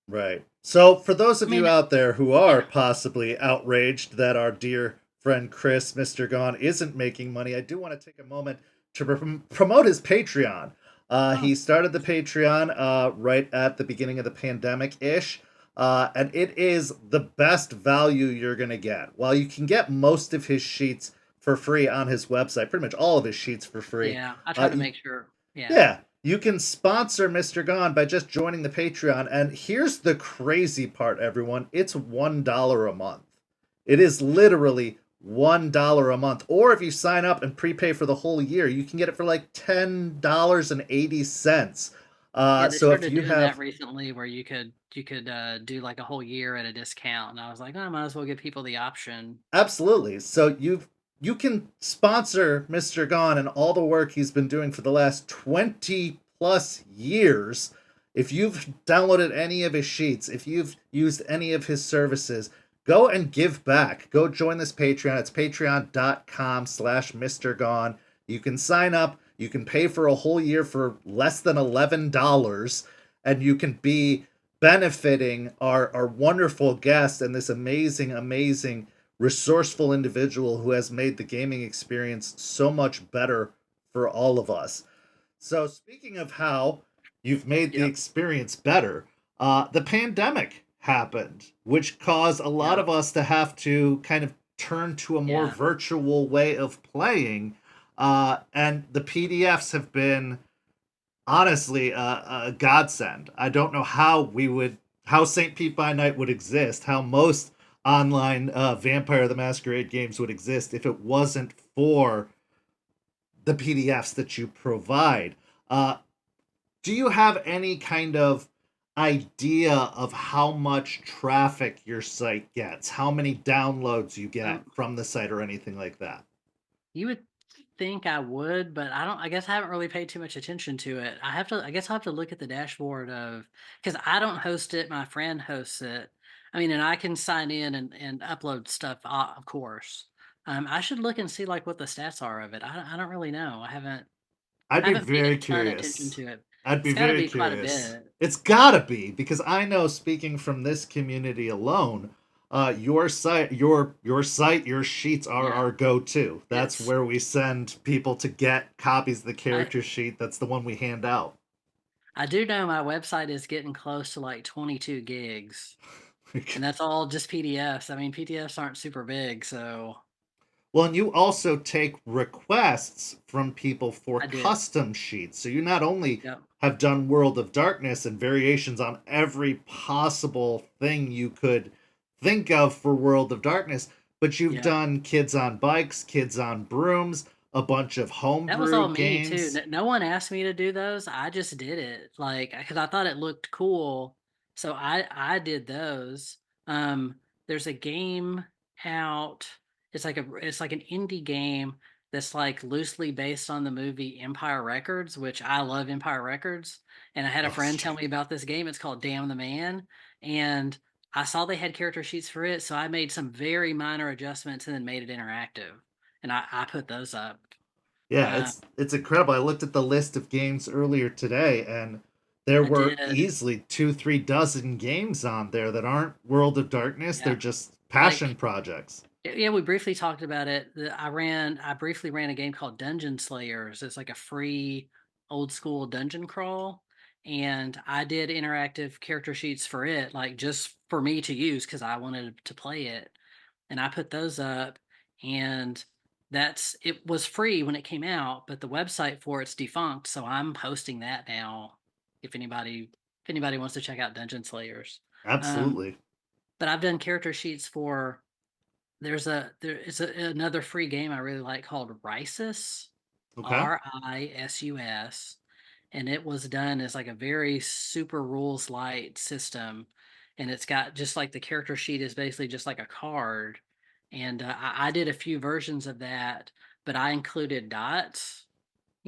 Right. So, for those I of you mean, out there who are yeah. possibly outraged that our dear friend Chris, Mr. Gone, isn't making money, I do want to take a moment to promote his Patreon. Oh, He started the Patreon right at the beginning of the pandemic ish, and it is the best value you're going to get. While you can get most of his sheets for free on his website, pretty much all of his sheets for free, yeah. I try to you make sure. Yeah. yeah, you can sponsor Mr. Gone by just joining the Patreon. And here's the crazy part, everyone. It's $1 a month. It is literally $1 a month. Or if you sign up and prepay for the whole year, you can get it for like $10.80. Yeah, they So if started you doing that have recently where you could do like a whole year at a discount. And I was like, oh, I might as well give people the option. absolutely. So you can sponsor Mr. Gone and all the work he's been doing for the last 20 plus years. If you've downloaded any of his sheets, if you've used any of his services, go and give back. Go join this Patreon. It's patreon.com/Mr. Gone. You can sign up. You can pay for a whole year for less than $11, and you can be benefiting our wonderful guest and this amazing, amazing resourceful individual who has made the gaming experience so much better for all of us. So, speaking of how you've made the Yep. experience better, the pandemic happened, which caused a lot Yep. of us to have to kind of turn to a more Yeah. virtual way of playing. And the PDFs have been honestly a godsend. I don't know how St. Pete by Night would exist, how most online Vampire the Masquerade games would exist if it wasn't for the PDFs that you provide. Uh, do you have any kind of idea of how much traffic your site gets, how many downloads you get Um, from the site, or anything like that? you would think I would, but I don't. I guess I haven't really paid too much attention to it. I have to. I guess I'll have to look at the dashboard of because I don't host it. My friend hosts it. I mean, and I can sign in and upload stuff, of course. I should look and see like what the stats are of it. I don't really know. I'd I be haven't paid a very ton of attention curious. to it. I'd be It's got to very be quite a curious. bit. It's gotta be because I know, speaking from this community alone, your sheets are Yeah, our go-to. That's it's. where we send people to get copies of the I character sheet. That's the one we hand out. I do know my website is getting close to like 22 gigs, and that's all just PDFs. I mean, PDFs aren't super big, so Well, and you also take requests from people for I did. custom sheets. So you not only Yep. have done World of Darkness and variations on every possible thing you could think of for World of Darkness, but you've Yep. done Kids on Bikes, Kids on Brooms, a bunch of That was homebrew all me too. games. No one asked me to do those. I just did it, like, because I thought it looked cool, so I did those. Um, there's a game out. It's like an indie game that's like loosely based on the movie Empire Records, which I love Empire Records. And I had a Oh, friend tell me about this game. It's called Damn the Man, and I saw they had character sheets for it, so I made some very minor adjustments and then made it interactive, and I put those up. yeah, Uh, it's incredible. I looked at the list of games earlier today, and there I were did. easily 2, 3 dozen games on there that aren't World of Darkness. They're Yeah. just Passion Like, projects. yeah, we briefly talked about it. I briefly ran a game called Dungeon Slayers. It's like a free old school dungeon crawl, and I did interactive character sheets for it, like just for me to use because I wanted to play it. And I put those up, and it was free when it came out, but the website for it's defunct, so I'm posting that now if anybody wants to check out Dungeon Slayers. Um, Absolutely. but I've done character sheets for another free game I really like called Risus, Okay. Risus, and it was done as like a very super rules light system, and it's got just like the character sheet is basically just like a card, and I did a few versions of that, but I included dots.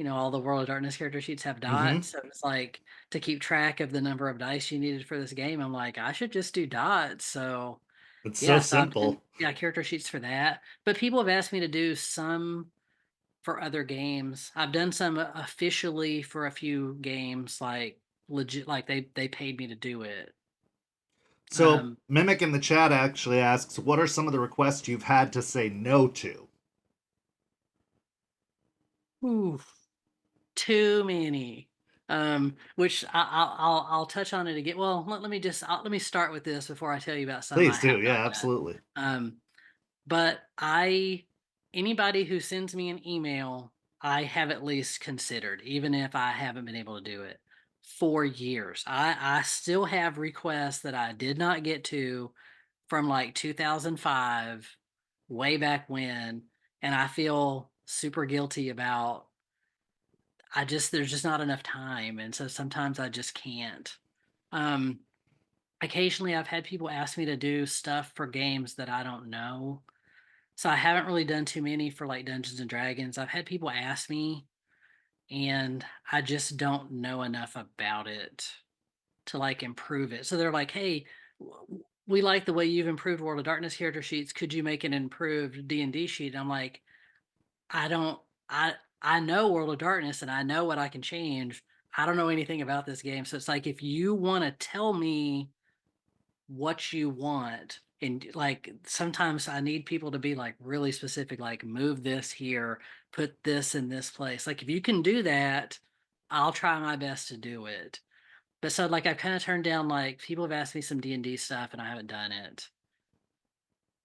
All the World of Darkness character sheets have Mm-hmm. dots, so it's like to keep track of the number of dice you needed for this game. I'm like, I should just do dots. So It's so yeah, so I've done simple. character sheets for that, but people have asked me to do some for other games. I've done some officially for a few games, like legit, like they paid me to do it. So, Um, Mimic in the chat actually asks, what are some of the requests you've had to say no to? oof, too many. Which I'll touch on it again. Well, let me start with this before I tell you about some I Please have do. not Yeah, done. absolutely. But anybody who sends me an email, I have at least considered, even if I haven't been able to do it for years. I still have requests that I did not get to from like 2005, way back when, and I feel super guilty about. There's just not enough time, and so sometimes I just can't. Um, Occasionally, I've had people ask me to do stuff for games that I don't know, so I haven't really done too many for like Dungeons and Dragons. I've had people ask me, and I just don't know enough about it to like improve it. So they're like, "Hey, we like the way you've improved World of Darkness character sheets. Could you make an improved D&D sheet?" And I'm like, "I don't I know World of Darkness and I know what I can change. I don't know anything about this game." So it's like if you want to tell me what you want, and like sometimes I need people to be like really specific, like move this here, put this in this place. Like if you can do that, I'll try my best to do it. But so like I've kind of turned down, like people have asked me some D&D stuff and I haven't done it.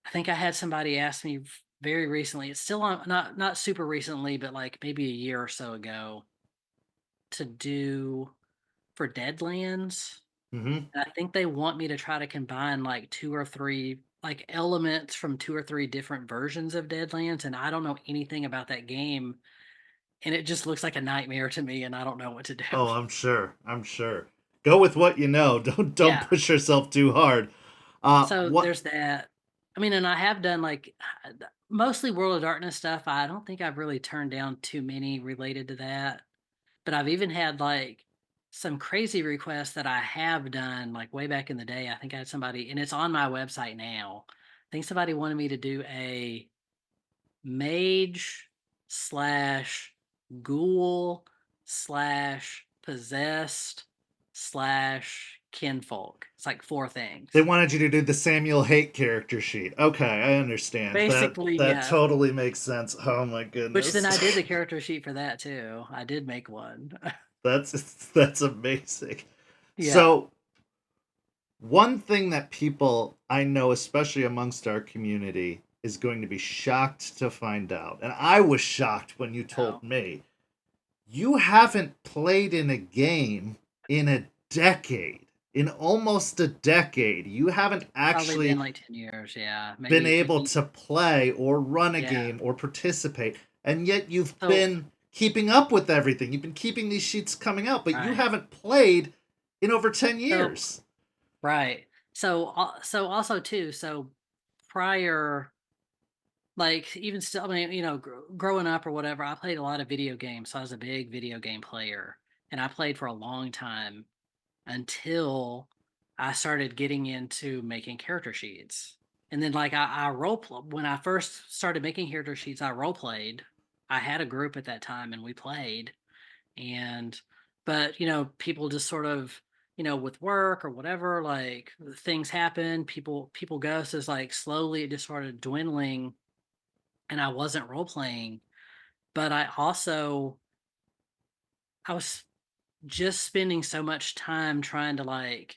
I think I had somebody ask me very recently. It's still on, not super recently, but like maybe a year or so ago, to do for Deadlands. Mm-hmm. And I think they want me to try to combine like 2 or 3, like, elements from 2 or 3 different versions of Deadlands, and I don't know anything about that game, and it just looks like a nightmare to me, and I don't know what to do. Oh, I'm sure. I'm sure. Go with what you know. Don't Yeah, push yourself too hard. so What? there's that. I mean, and I have done, like, mostly World of Darkness stuff. I don't think I've really turned down too many related to that. But I've even had, like, some crazy requests that I have done, like, way back in the day. I think I had somebody, and it's on my website now. I think somebody wanted me to do a mage slash ghoul slash possessed slash kinfolk. It's like 4 They things. wanted you to do the Samuel Haight character sheet. Okay, I understand. That Basically, that yeah. totally makes sense. Oh my Which then goodness. I did the character sheet for that too. I did make one. That's amazing. Yeah. So, one thing that people I know, especially amongst our community, is going to be shocked to find out, and I was shocked when you told No. me, you haven't played in a game in a decade. In almost a decade, you haven't Probably been actually like 10 years. Yeah. been able Maybe. to play or run a Yeah. game or participate, and yet you've So, been keeping up with everything. You've been keeping these sheets coming out, but you right. haven't played in over 10 So, years. right. So also too, so prior, like even still, I mean, growing up or whatever, I played a lot of video games. So I was a big video game player, and I played for a long time until I started getting into making character sheets. And then like when I first started making character sheets, I role played. I had a group at that time and we played. And but people just sort of, with work or whatever, like things happen, people go. So it's like slowly it just started dwindling and I wasn't role playing. But I was just spending so much time trying to like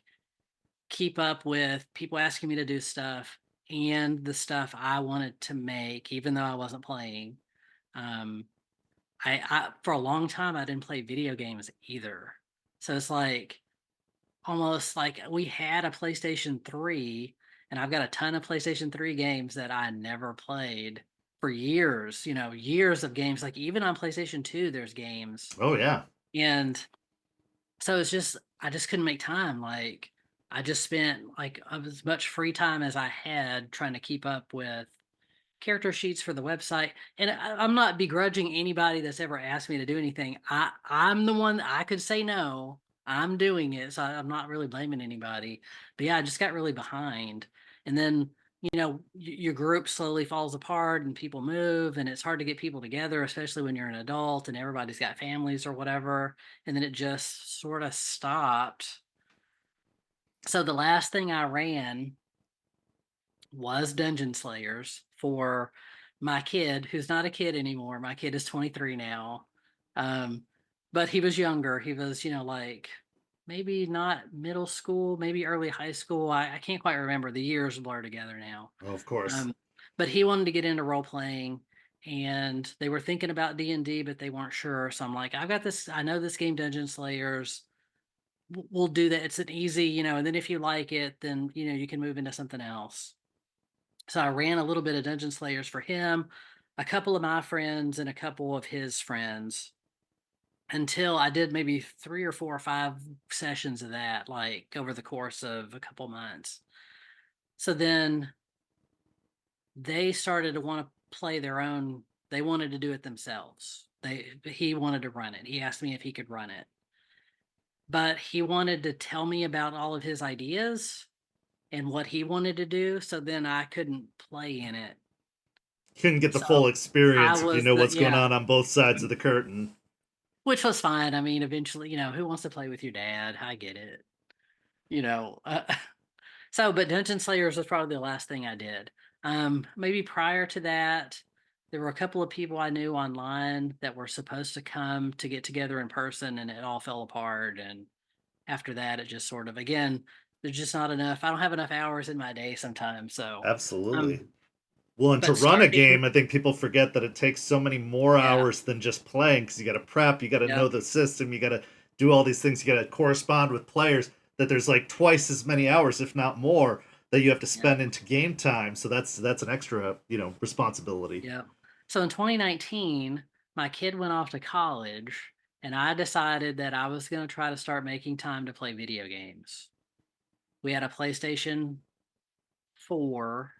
keep up with people asking me to do stuff and the stuff I wanted to make, even though I wasn't playing. Um, I for a long time I didn't play video games either. So it's like almost like we had a PlayStation 3 and I've got a ton of PlayStation 3 games that I never played for years, years of games. Like even on PlayStation 2, there's games. Oh yeah. And so it's just I just couldn't make time. Like I just spent like as much free time as I had trying to keep up with character sheets for the website. And I'm not begrudging anybody that's ever asked me to do anything. I'm the one that I could say no. I'm doing it, so I'm not really blaming anybody. But yeah, I just got really behind, and then your group slowly falls apart and people move, and it's hard to get people together, especially when you're an adult and everybody's got families or whatever. And then it just sort of stopped. So the last thing I ran was Dungeon Slayers for my kid, who's not a kid anymore. My kid is 23 now. Um, but he was younger. He was, like maybe not middle school, maybe early high school. I can't quite remember. The years blur together now. Oh, of course. Um, but he wanted to get into role playing and they were thinking about D&D, but they weren't sure. So I'm like, I've got this, I know this game Dungeon Slayers. We'll do that. It's an easy, and then if you like it, then you can move into something else. So I ran a little bit of Dungeon Slayers for him, a couple of my friends, and a couple of his friends until I did maybe 3 or 4 or 5 sessions of that, like over the course of a couple months. So then they started to want to play their own. They wanted to do it themselves. He wanted to run it. He asked me if he could run it, but he wanted to tell me about all of his ideas and what he wanted to do. So then I couldn't play in it. Couldn't get the full So I experience if you was know the what's going yeah. on both sides of the curtain. Which was fine. I mean, eventually, who wants to play with your dad? I get it. You know, uh, but Dungeon Slayers was probably the last thing I did. Maybe prior to that, there were a couple of people I knew online that were supposed to come to get together in person, and it all fell apart. And after that, it just sort of again, there's just not enough. I don't have enough hours in my day sometimes. So, Absolutely. um, Well, and to but run a starting, game, I think people forget that it takes so many more yeah, hours than just playing because you got to prep, you got to know yep, the system, you got to do all these things, you got to correspond with players. That there's like twice as many hours, if not more, that you have to yep. spend into game time. So that's an extra, responsibility. Yeah. So in 2019, my kid went off to college, and I decided that I was going to try to start making time to play video games. We had a PlayStation 4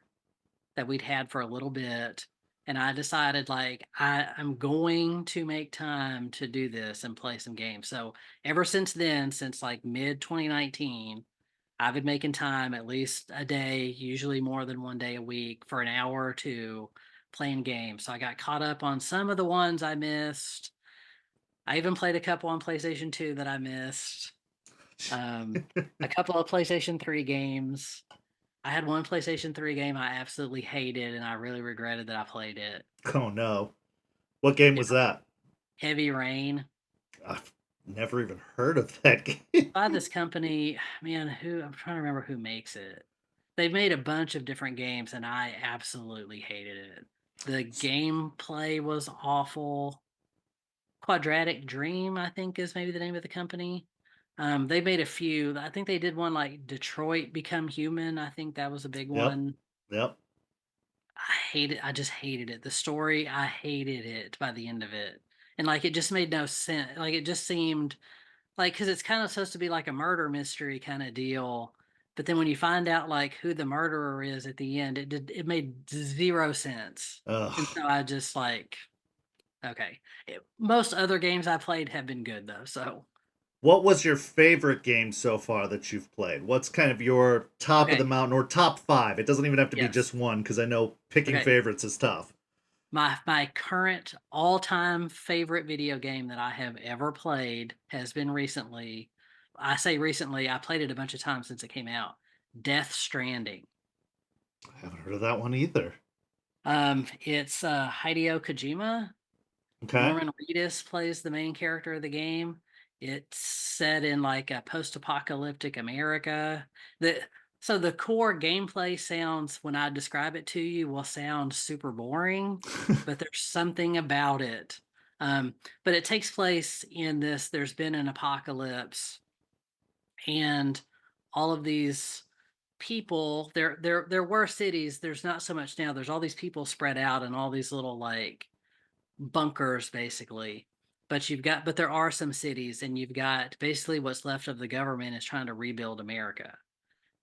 that we'd had for a little bit, and I decided like I'm going to make time to do this and play some games. So ever since then, since like mid 2019, I've been making time at least a day, usually more than one day a week, for an hour or two playing games. So I got caught up on some of the ones I missed. I even played a couple on PlayStation 2 that I missed. A couple of PlayStation 3 games. I had one PlayStation 3 game I absolutely hated and I really regretted that I played it. Oh no. What game It was that? Heavy Rain I've never even heard of that game. by this company, man, who I'm trying to remember who makes it. They've made a bunch of different games and I absolutely hated it. The gameplay was awful. Quadratic Dream, I think, is maybe the name of the company. They made a few. I think they did one like Detroit Become Human. I think that was a big Yep. one. Yep. I just hated it. The story, I hated it by the end of it. And like it just made no sense. Like it just seemed like because it's kind of supposed to be like a murder mystery kind of deal. But then when you find out like who the murderer is at the end, it made zero sense. And Ugh. so I just like okay. Most other games I played have been good though. So What was your favorite game so far that you've played? What's kind of your top of the okay. mountain or top five? It doesn't even have to be just Yes. one because I know picking Okay. favorites is tough. My current all-time favorite video game that I have ever played has been recently I say recently, I played it a bunch of times since it came out. Death Stranding. I haven't heard of that one either. It's Hideo Kojima. Okay. Norman Reedus plays the main character of the game. It's set in like a post-apocalyptic America. So the core gameplay sounds, when I describe it to you, will sound super boring, but there's something about it. Um, but it takes place in this. There's been an apocalypse, and all of these people. There were cities. There's not so much now. There's all these people spread out in all these little like bunkers basically, but there are some cities, and you've got basically what's left of the government is trying to rebuild America.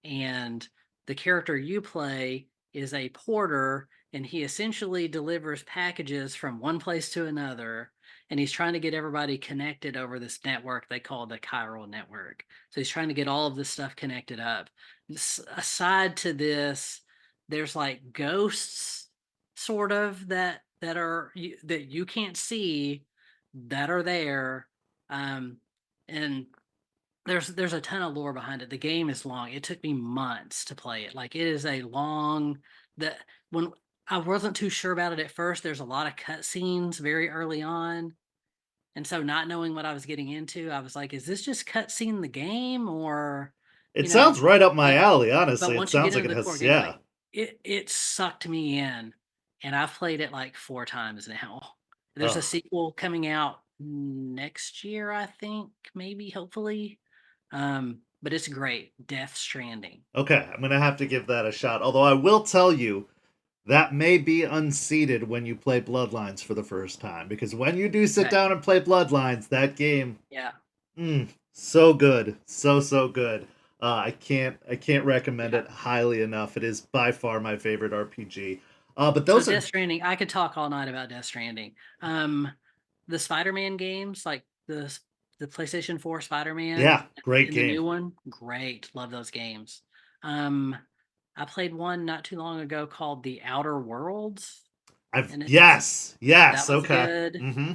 And the character you play is a porter, and he essentially delivers packages from one place to another, and he's trying to get everybody connected over this network they call the chiral network. So he's trying to get all of this stuff connected up. Aside to this, there's like ghosts sort of that you can't see, that are there. And there's a ton of lore behind it. The game is long. It took me months to play it. Like, it is a long that when I wasn't too sure about it at first, there's a lot of cutscenes very early on. And so, not knowing what I was getting into, I was like, is this just cutscene the game, or It you know, sounds right up my but alley, but honestly. It once you get sounds like into it the core has, gameplay, yeah. it sucked me in. And I've played it like 4 times now. There's a Oh, sequel coming out next year, I think, maybe, hopefully. But it's great. Death Stranding. okay. I'm going to have to give that a shot. Although I will tell you, that may be unseated when you play Bloodlines for the first time. Because when you do sit Okay. down and play Bloodlines, that game, Yeah. so good. So good. I can't recommend Yeah. it highly enough. It is by far my favorite RPG. But So those are, Death Stranding, I could talk all night about Death Stranding. The Spider-Man games, like the PlayStation 4 Spider-Man yeah, great and the game. new one, great. Love those games. Um, I played one not too long ago called The Outer Worlds, I've and yes, that yes, was okay. good. Mm-hmm.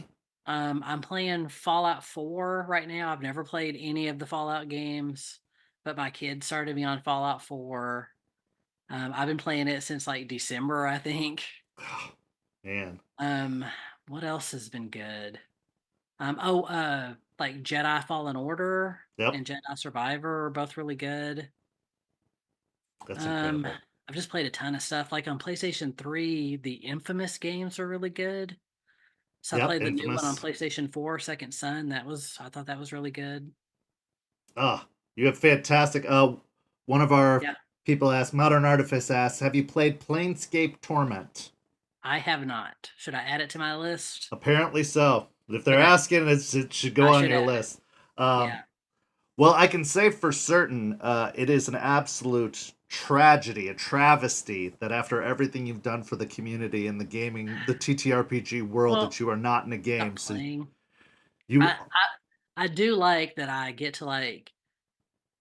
I'm playing Fallout 4 right now. I've never played any of the Fallout games, but my kids started me on Fallout 4. I've been playing it since like December, I think. Oh, man. Um, what else has been good? Like Jedi Fallen Order Yep, and Jedi Survivor are both really good. that's Um, incredible. I've just played a ton of stuff. Like on PlayStation 3, the Infamous games are really good. So I Yep, played the new one on Infamous. PlayStation 4, Second Son. I thought that was really good. Ah, you have fantastic. One of our Yeah, people asked, Modern Artifice asks, have you played Planescape Torment? I have not. Should I add it to my list? Apparently so. If they're Okay, asking, it should go I on should your add it. list. Um, Yeah. well, I can say for certain, it is an absolute tragedy, a travesty that after everything you've done for the community and the gaming, the TTRPG world, that Well, you are not in a game. stop So playing. you, I do like that I get to like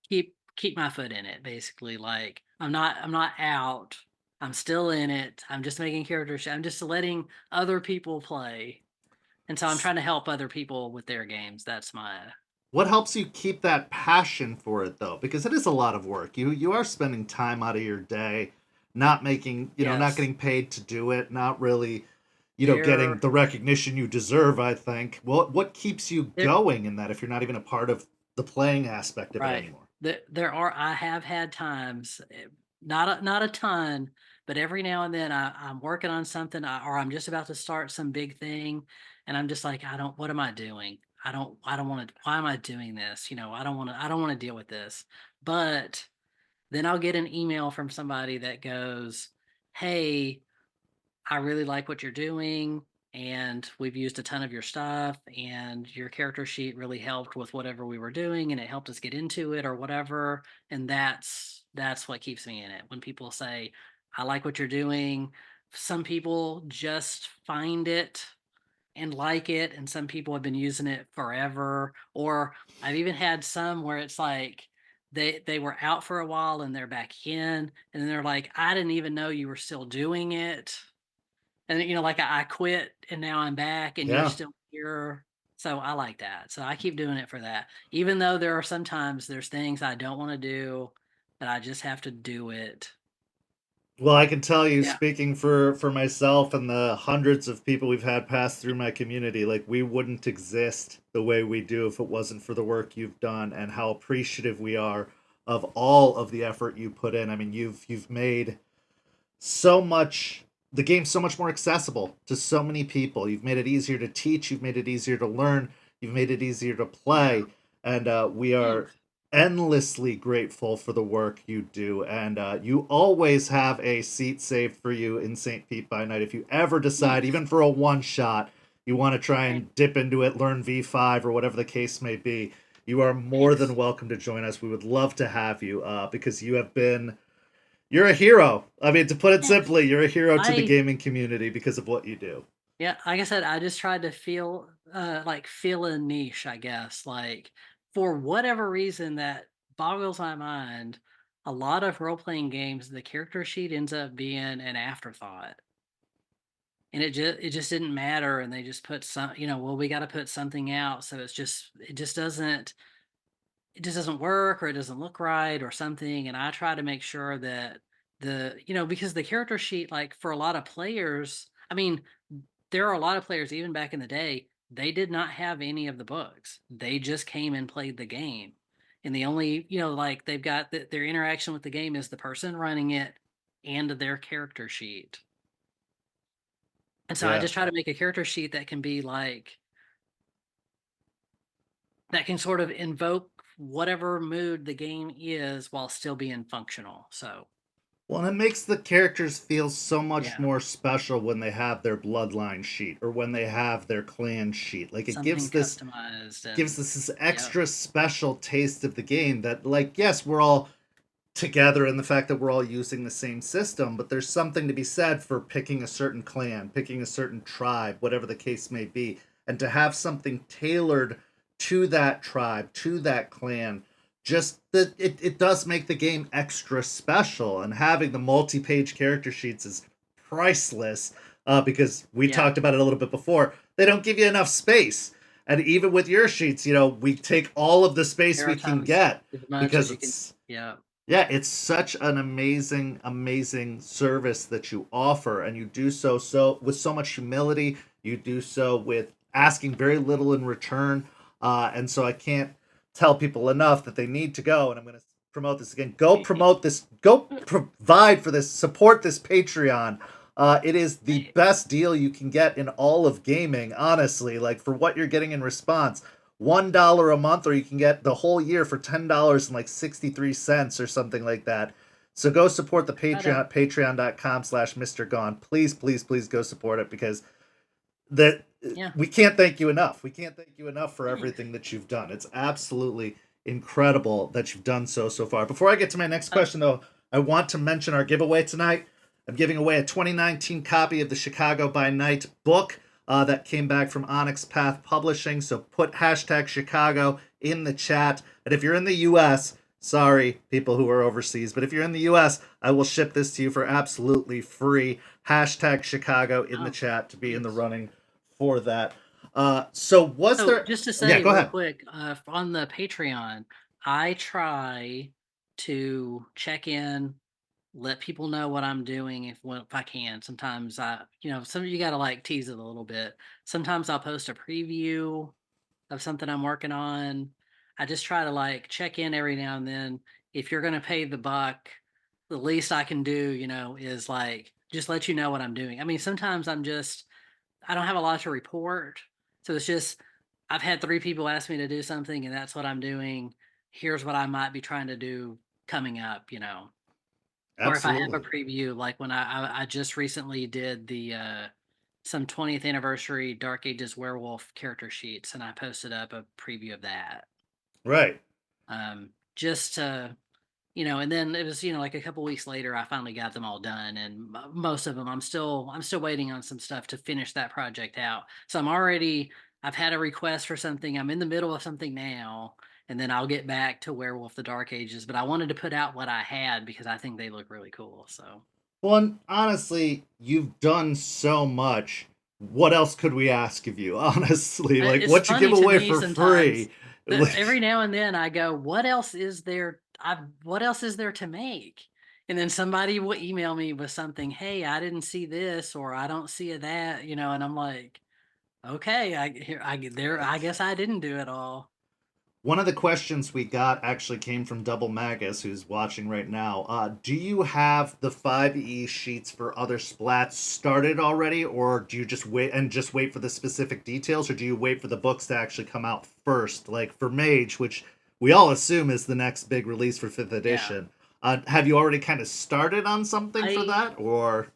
keep my foot in it, basically. Like, I'm not out. I'm still in it. I'm just making characters. I'm just letting other people play. And so I'm trying to help other people with their games. That's my what helps you keep that passion for it though? Because it is a lot of work. You are spending time out of your day, not making, not yes. getting paid to do it, not really, getting There the recognition you deserve, I think. What keeps you there going in that if you're not even a part of the playing aspect of it right. anymore? I have had times, not a ton, but every now and then I'm working on something, or I'm just about to start some big thing, and I'm just like, what am I doing? I don't want to. Why am I doing this? I don't want to deal with this. But then I'll get an email from somebody that goes, "Hey, I really like what you're doing, and we've used a ton of your stuff, and your character sheet really helped with whatever we were doing, and it helped us get into it or whatever." And that's what keeps me in it. When people say, "I like what you're doing," some people just find it and like it, and some people have been using it forever. Or I've even had some where it's like they were out for a while and they're back in, and they're like, "I didn't even know you were still doing it." And like I quit and now I'm back and you're Yeah. still here. So I like that. So I keep doing it for that. Even though there are sometimes there's things I don't want to do, but I just have to do it. Well, I can tell you, Yeah. speaking for myself and the hundreds of people we've had pass through my community, like we wouldn't exist the way we do if it wasn't for the work you've done and how appreciative we are of all of the effort you put in. I mean, you've made so much the game so much more accessible to so many people. You've made it easier to teach, you've made it easier to learn, you've made it easier to Yeah. play, and we are Thanks. endlessly grateful for the work you do. And you always have a seat saved for you in St. Pete by Night. If you ever decide, Thanks. even for a one shot, you want to try Thanks. and dip into it, learn V5 or whatever the case may be, you are more than Thanks. welcome to join us. We would love to have you because you're a hero. I mean, to put it Thanks. simply, you're a hero to the I gaming community because of what you do. Yeah, like I said, I just tried to fill a niche, I guess. Like for whatever reason that boggles my mind, a lot of role playing games, the character sheet ends up being an afterthought. And it just didn't matter. And they just put well, we gotta put something out. So it just doesn't work or it doesn't look right or something. And I try to make sure that because the character sheet, like for a lot of players, I mean, there are a lot of players even back in the day, they did not have any of the books. They just came and played the game. And the only, like they've got their interaction with the game is the person running it and their character sheet. And so I Yeah. just try to make a character sheet that can be like that can sort of invoke whatever mood the game is while still being functional. So, Well, and it makes the characters feel so much yeah, more special when they have their bloodline sheet or when they have their clan sheet. Like it something customized gives and this yep, extra special taste of the game that like yes, we're all together in the fact that we're all using the same system, but there's something to be said for picking a certain clan, picking a certain tribe, whatever the case may be, and to have something tailored to that tribe, to that clan. Just that it does make the game extra special, and having the multi-page character sheets is priceless because we yeah. talked about it a little bit before. They don't give you enough space, and even with your sheets, we take all of the space There are we can times get as much because as you can. it's Yeah, yeah, it's such an amazing, amazing service that you offer, and you do so with so much humility. You do so with asking very little in return, and so I can't tell people enough that they need to go. And I'm going to promote this again. Go promote this. Go provide for this. Support this Patreon. It is the Hey, best deal you can get in all of gaming, honestly. Like for what you're getting in response. $1 a month, or you can get the whole year for $10 and like 63 cents or something like that. So go support the try to Patreon at patreon.com/Mr. Gone. Please, please, please go support it because that yeah. we can't thank you enough. We can't thank you enough for Thanks. everything that you've done. It's absolutely incredible that you've done so far. Before I get to my next Uh, question though, I want to mention our giveaway tonight. I'm giving away a 2019 copy of the Chicago by Night book that came back from Onyx Path Publishing. So put hashtag Chicago in the chat. And if you're in the US, sorry, people who are overseas, but if you're in the US, I will ship this to you for absolutely free. Hashtag Chicago in the oh, chat to be in the thanks. running for that. So was So there? just to Yeah, say go real ahead. quick, on the Patreon, I try to check in, let people know what I'm doing if I can. Sometimes some of you gotta like tease it a little bit. Sometimes I'll post a preview of something I'm working on. I just try to like check in every now and then. If you're gonna pay the buck, the least I can do, is like just let you know what I'm doing. I mean, sometimes I don't have a lot to report. So it's just I've had three people ask me to do something and that's what I'm doing. Here's what I might be trying to do coming up. Or if I have a Absolutely. preview, like when I just recently did the some 20th anniversary Dark Ages werewolf character sheets, and I posted up a preview of that. Right. Just to and then it was like a couple weeks later, I finally got them all done, and most of them I'm still waiting on some stuff to finish that project out. So I've had a request for something. I'm in the middle of something now, and then I'll get back to Werewolf the Dark Ages. But I wanted to put out what I had because I think they look really cool. So Well, and honestly, you've done so much what else could we ask of you? Honestly, like It's what you give funny to away me for sometimes free. that Like, every now and then I go, "What else is there? What else is there to make?" And then somebody will email me with something, "Hey, I didn't see this, or I don't see that," and I'm like, "Okay, I guess I didn't do it all." one of the questions we got actually came from Double Magus, who's watching right now. Do you have the 5e sheets for other splats started already, or do you just wait for the specific details, or do you wait for the books to actually come out first? Like for Mage, which we all assume is the next big release for fifth Yeah, edition. Have you already kind of started on something for I that, or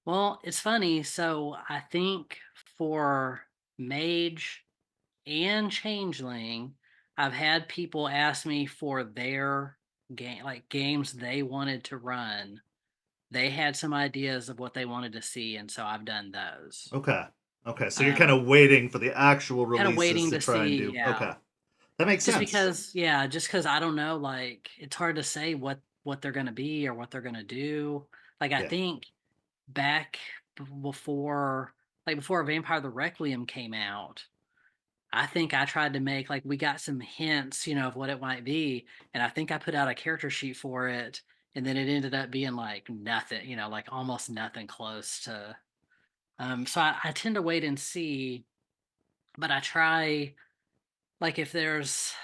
well, it's funny. So I think for Mage and Changeling, I've had people ask me for their games they wanted to run. They had some ideas of what they wanted to see, and so I've done those. okay, okay? So you're kind Um, of waiting for the actual Kind of releases waiting to to try and see, do. yeah. Okay, that makes Just sense. because, yeah, just because I don't know, like it's hard to say what they're gonna be or what they're gonna do. Like I Yeah, think back before, before Vampire the Requiem came out, I think I tried to make like we got some hints, of what it might be, and I think I put out a character sheet for it, and then it ended up being like nothing, like almost nothing close to. So I tend to wait and see, but I try like if there's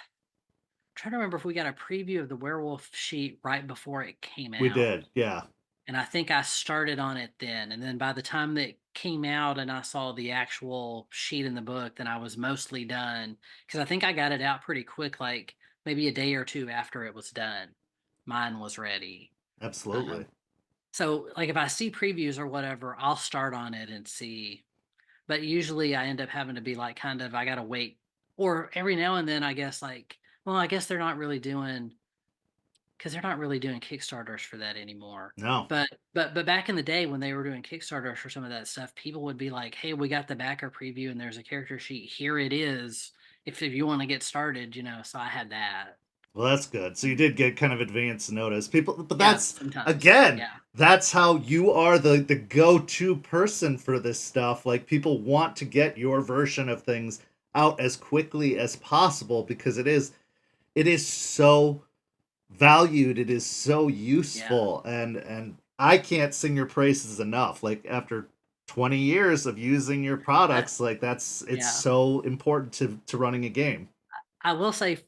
trying to remember if we got a preview of the werewolf sheet right before it came we out. did. Yeah, And I think I started on it then. And then by the time that came out and I saw the actual sheet in the book, then I was mostly done. Because I think I got it out pretty quick, like maybe a day or two after it was done. Mine was ready. absolutely. Um, so like if I see previews or whatever, I'll start on it and see. But usually I end up having to be like kind of I gotta wait. Or every now and then I guess well, I guess they're not really doing because they're not really doing Kickstarters for that anymore. No. But back in the day when they were doing Kickstarters for some of that stuff, people would be like, "Hey, we got the backer preview and there's a character sheet. Here it is. If you want to get started." So I had that. Well, that's good. So you did get kind of advance notice. People, but Yeah, that's sometimes. again, Yeah. that's how you are the go-to person for this stuff. Like people want to get your version of things out as quickly as possible because it is so valued, it is so Yeah. useful, and I can't sing your praises enough. Like after 20 years of using your I, products, like it's yeah. so important to running a game. I will say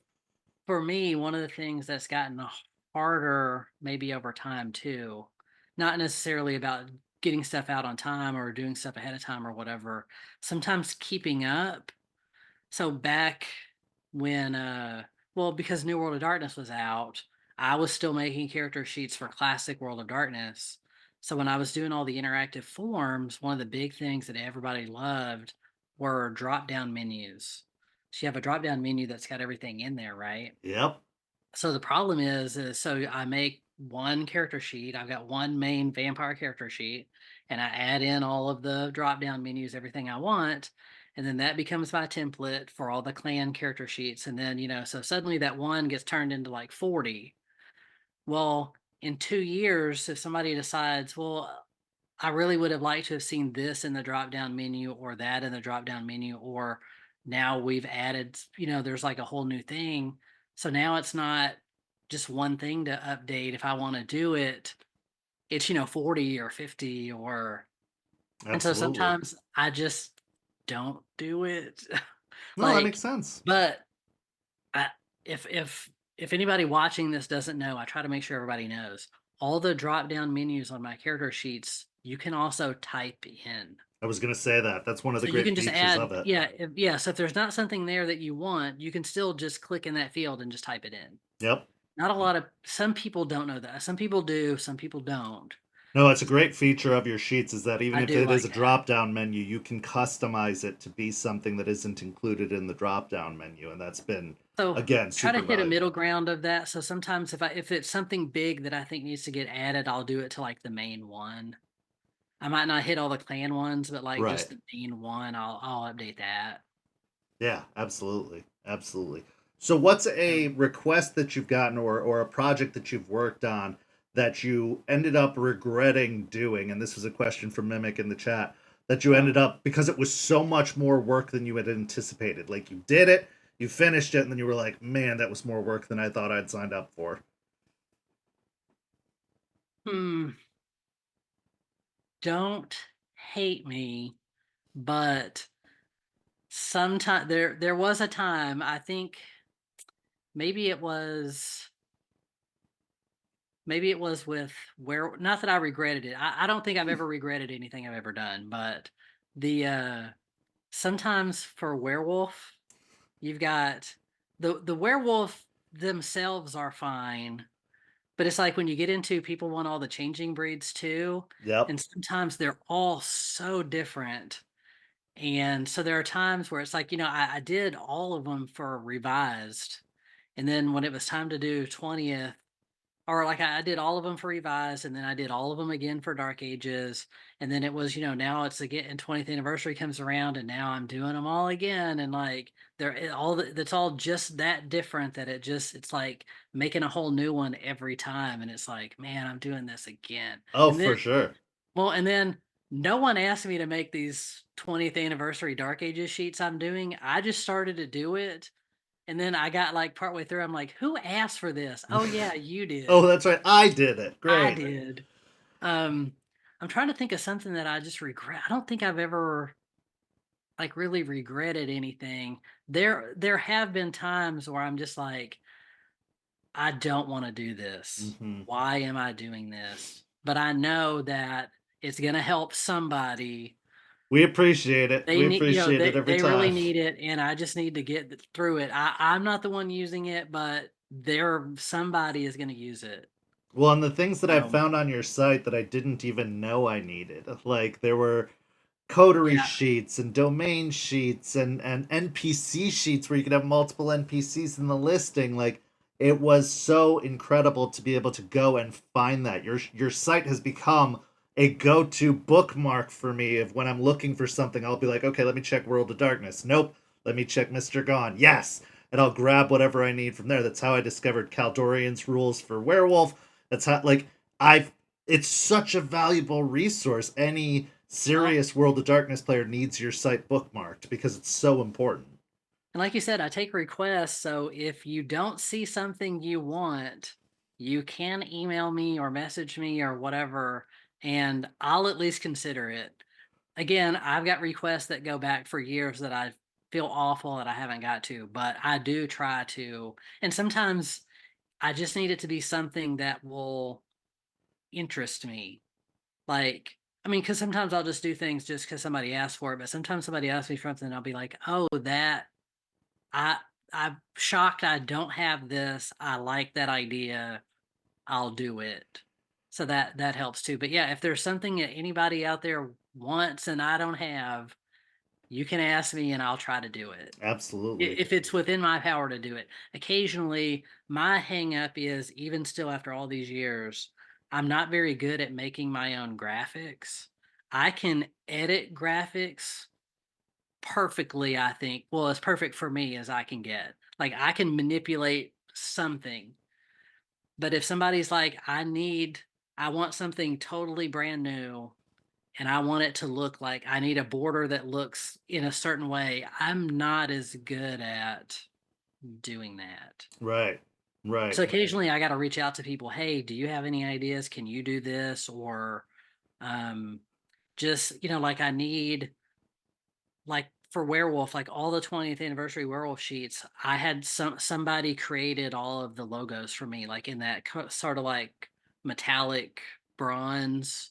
for me, one of the things that's gotten harder maybe over time too, not necessarily about getting stuff out on time or doing stuff ahead of time or whatever, sometimes keeping up. So back when well, because New World of Darkness was out, I was still making character sheets for classic World of Darkness. So when I was doing all the interactive forms, one of the big things that everybody loved were drop down menus. So you have a drop down menu that's got everything in there, right? Yep. So the problem is so I make one character sheet. I've got one main vampire character sheet, and I add in all of the drop down menus, everything I want. And then that becomes my template for all the clan character sheets. And then, so suddenly that one gets turned into like 40. Well, in 2 years, if somebody decides, well, I really would have liked to have seen this in the drop down menu or that in the drop down menu, or now we've added, there's like a whole new thing. So now it's not just one thing to update. If I want to do it, it's, 40 or 50 and so Absolutely. sometimes I just don't do it. No, that like, makes sense. but I, if anybody watching this doesn't know, I try to make sure everybody knows. All the drop down menus on my character sheets, you can also type in. I was gonna say that. That's one of the So you great can just features of add, it. yeah, yeah. So if there's not something there that you want, you can still just click in that field and just type it in. Yep. Not a lot of some people don't know that. Some people do, some people don't. No, it's a So great feature of your sheets is that even I if do it is like a that. drop down menu, you can customize it to be something that isn't included in the drop down menu. And that's been, So again, try to super hit a middle valuable. ground of that. So sometimes if it's something big that I think needs to get added, I'll do it to like the main one. I might not hit all the clan ones, but like just Right. the main one, I'll update that. Yeah, absolutely. Absolutely. So what's a Um, request that you've gotten or a project that you've worked on that you ended up regretting doing? And this was a question from Mimic in the chat that you Oh. ended up, because it was so much more work than you had anticipated. Like you did it, you finished it, and then you were like, man, that was more work than I thought I'd signed up for. Hmm. Don't hate me, but sometime there was a time, I think maybe it was maybe it was with where, not that I regretted it. I don't think I've ever regretted anything I've ever done, but the sometimes for werewolf, you've got the werewolf themselves are fine, but it's like when you get into people want all the changing breeds too, Yep. and sometimes they're all so different. And so there are times where it's like, I did all of them for revised. And then when it was time to do 20th, or like I did all of them for revised, and then I did all of them again for Dark Ages. And then it was, now it's again, and 20th anniversary comes around, and now I'm doing them all again. And like that's all just that different that it's like making a whole new one every time. And it's like, man, I'm doing this again. Oh, And then for sure. and then no one asked me to make these 20th anniversary Dark Ages sheets I'm doing. I just started to do it. And then I got like partway through, I'm like, who asked for this? Oh yeah, you Oh, did. that's right. I did it. I Great. did. Um, I'm trying to think of something that I just regret. I don't think I've ever like really regretted anything. There have been times where I'm just like, I don't want to do this. Hmm. Why am I doing this? But I know that it's going to help somebody. We appreciate it. They We need, appreciate it every they really time. need it, and I just need to get through it. I'm not the one using it, but somebody is going to use it. Well, and the things that I've So found on your site that I didn't even know I needed, like there were coterie yeah, sheets and domain sheets and NPC sheets where you could have multiple NPCs in the listing. Like it was so incredible to be able to go and find that. Your site has become a go-to bookmark for me of when I'm looking for something. I'll be like, okay, let me check World of Darkness. Nope. Let me check Mr. Gone. Yes. And I'll grab whatever I need from there. That's how I discovered Caldorian's rules for Werewolf. That's how like I've it's such a valuable resource. Any well, serious World of Darkness player needs your site bookmarked because it's so important. and like you said, I take requests. So if you don't see something you want, you can email me or message me or whatever, and I'll at least consider it. Again, I've got requests that go back for years that I feel awful that I haven't got to, but I do try to. And sometimes I just need it to be something that will interest me. Like, I mean, because sometimes I'll just do things just because somebody asked for it, but sometimes somebody asks me for something, and I'll be like, "Oh, that I I'm shocked I don't have this. I like that idea. I'll do it." So that helps too. But yeah, if there's something that anybody out there wants and I don't have, you can ask me and I'll try to do it. Absolutely. If it's within my power to do it. Occasionally, my hang up is, even still after all these years, I'm not very good at making my own graphics. I can edit graphics perfectly, I think. Well, as perfect for me as I can get. Like I can manipulate something. But if somebody's like, I want something totally brand new, and I want it to look like, I need a border that looks in a certain way, I'm not as good at doing that. Right. Right. So occasionally I got to reach out to people. Hey, do you have any ideas? Can you do this? Or um, just, like I need, like for werewolf, like all the 20th anniversary werewolf sheets, I had somebody created all of the logos for me, like in that sort of like metallic bronze.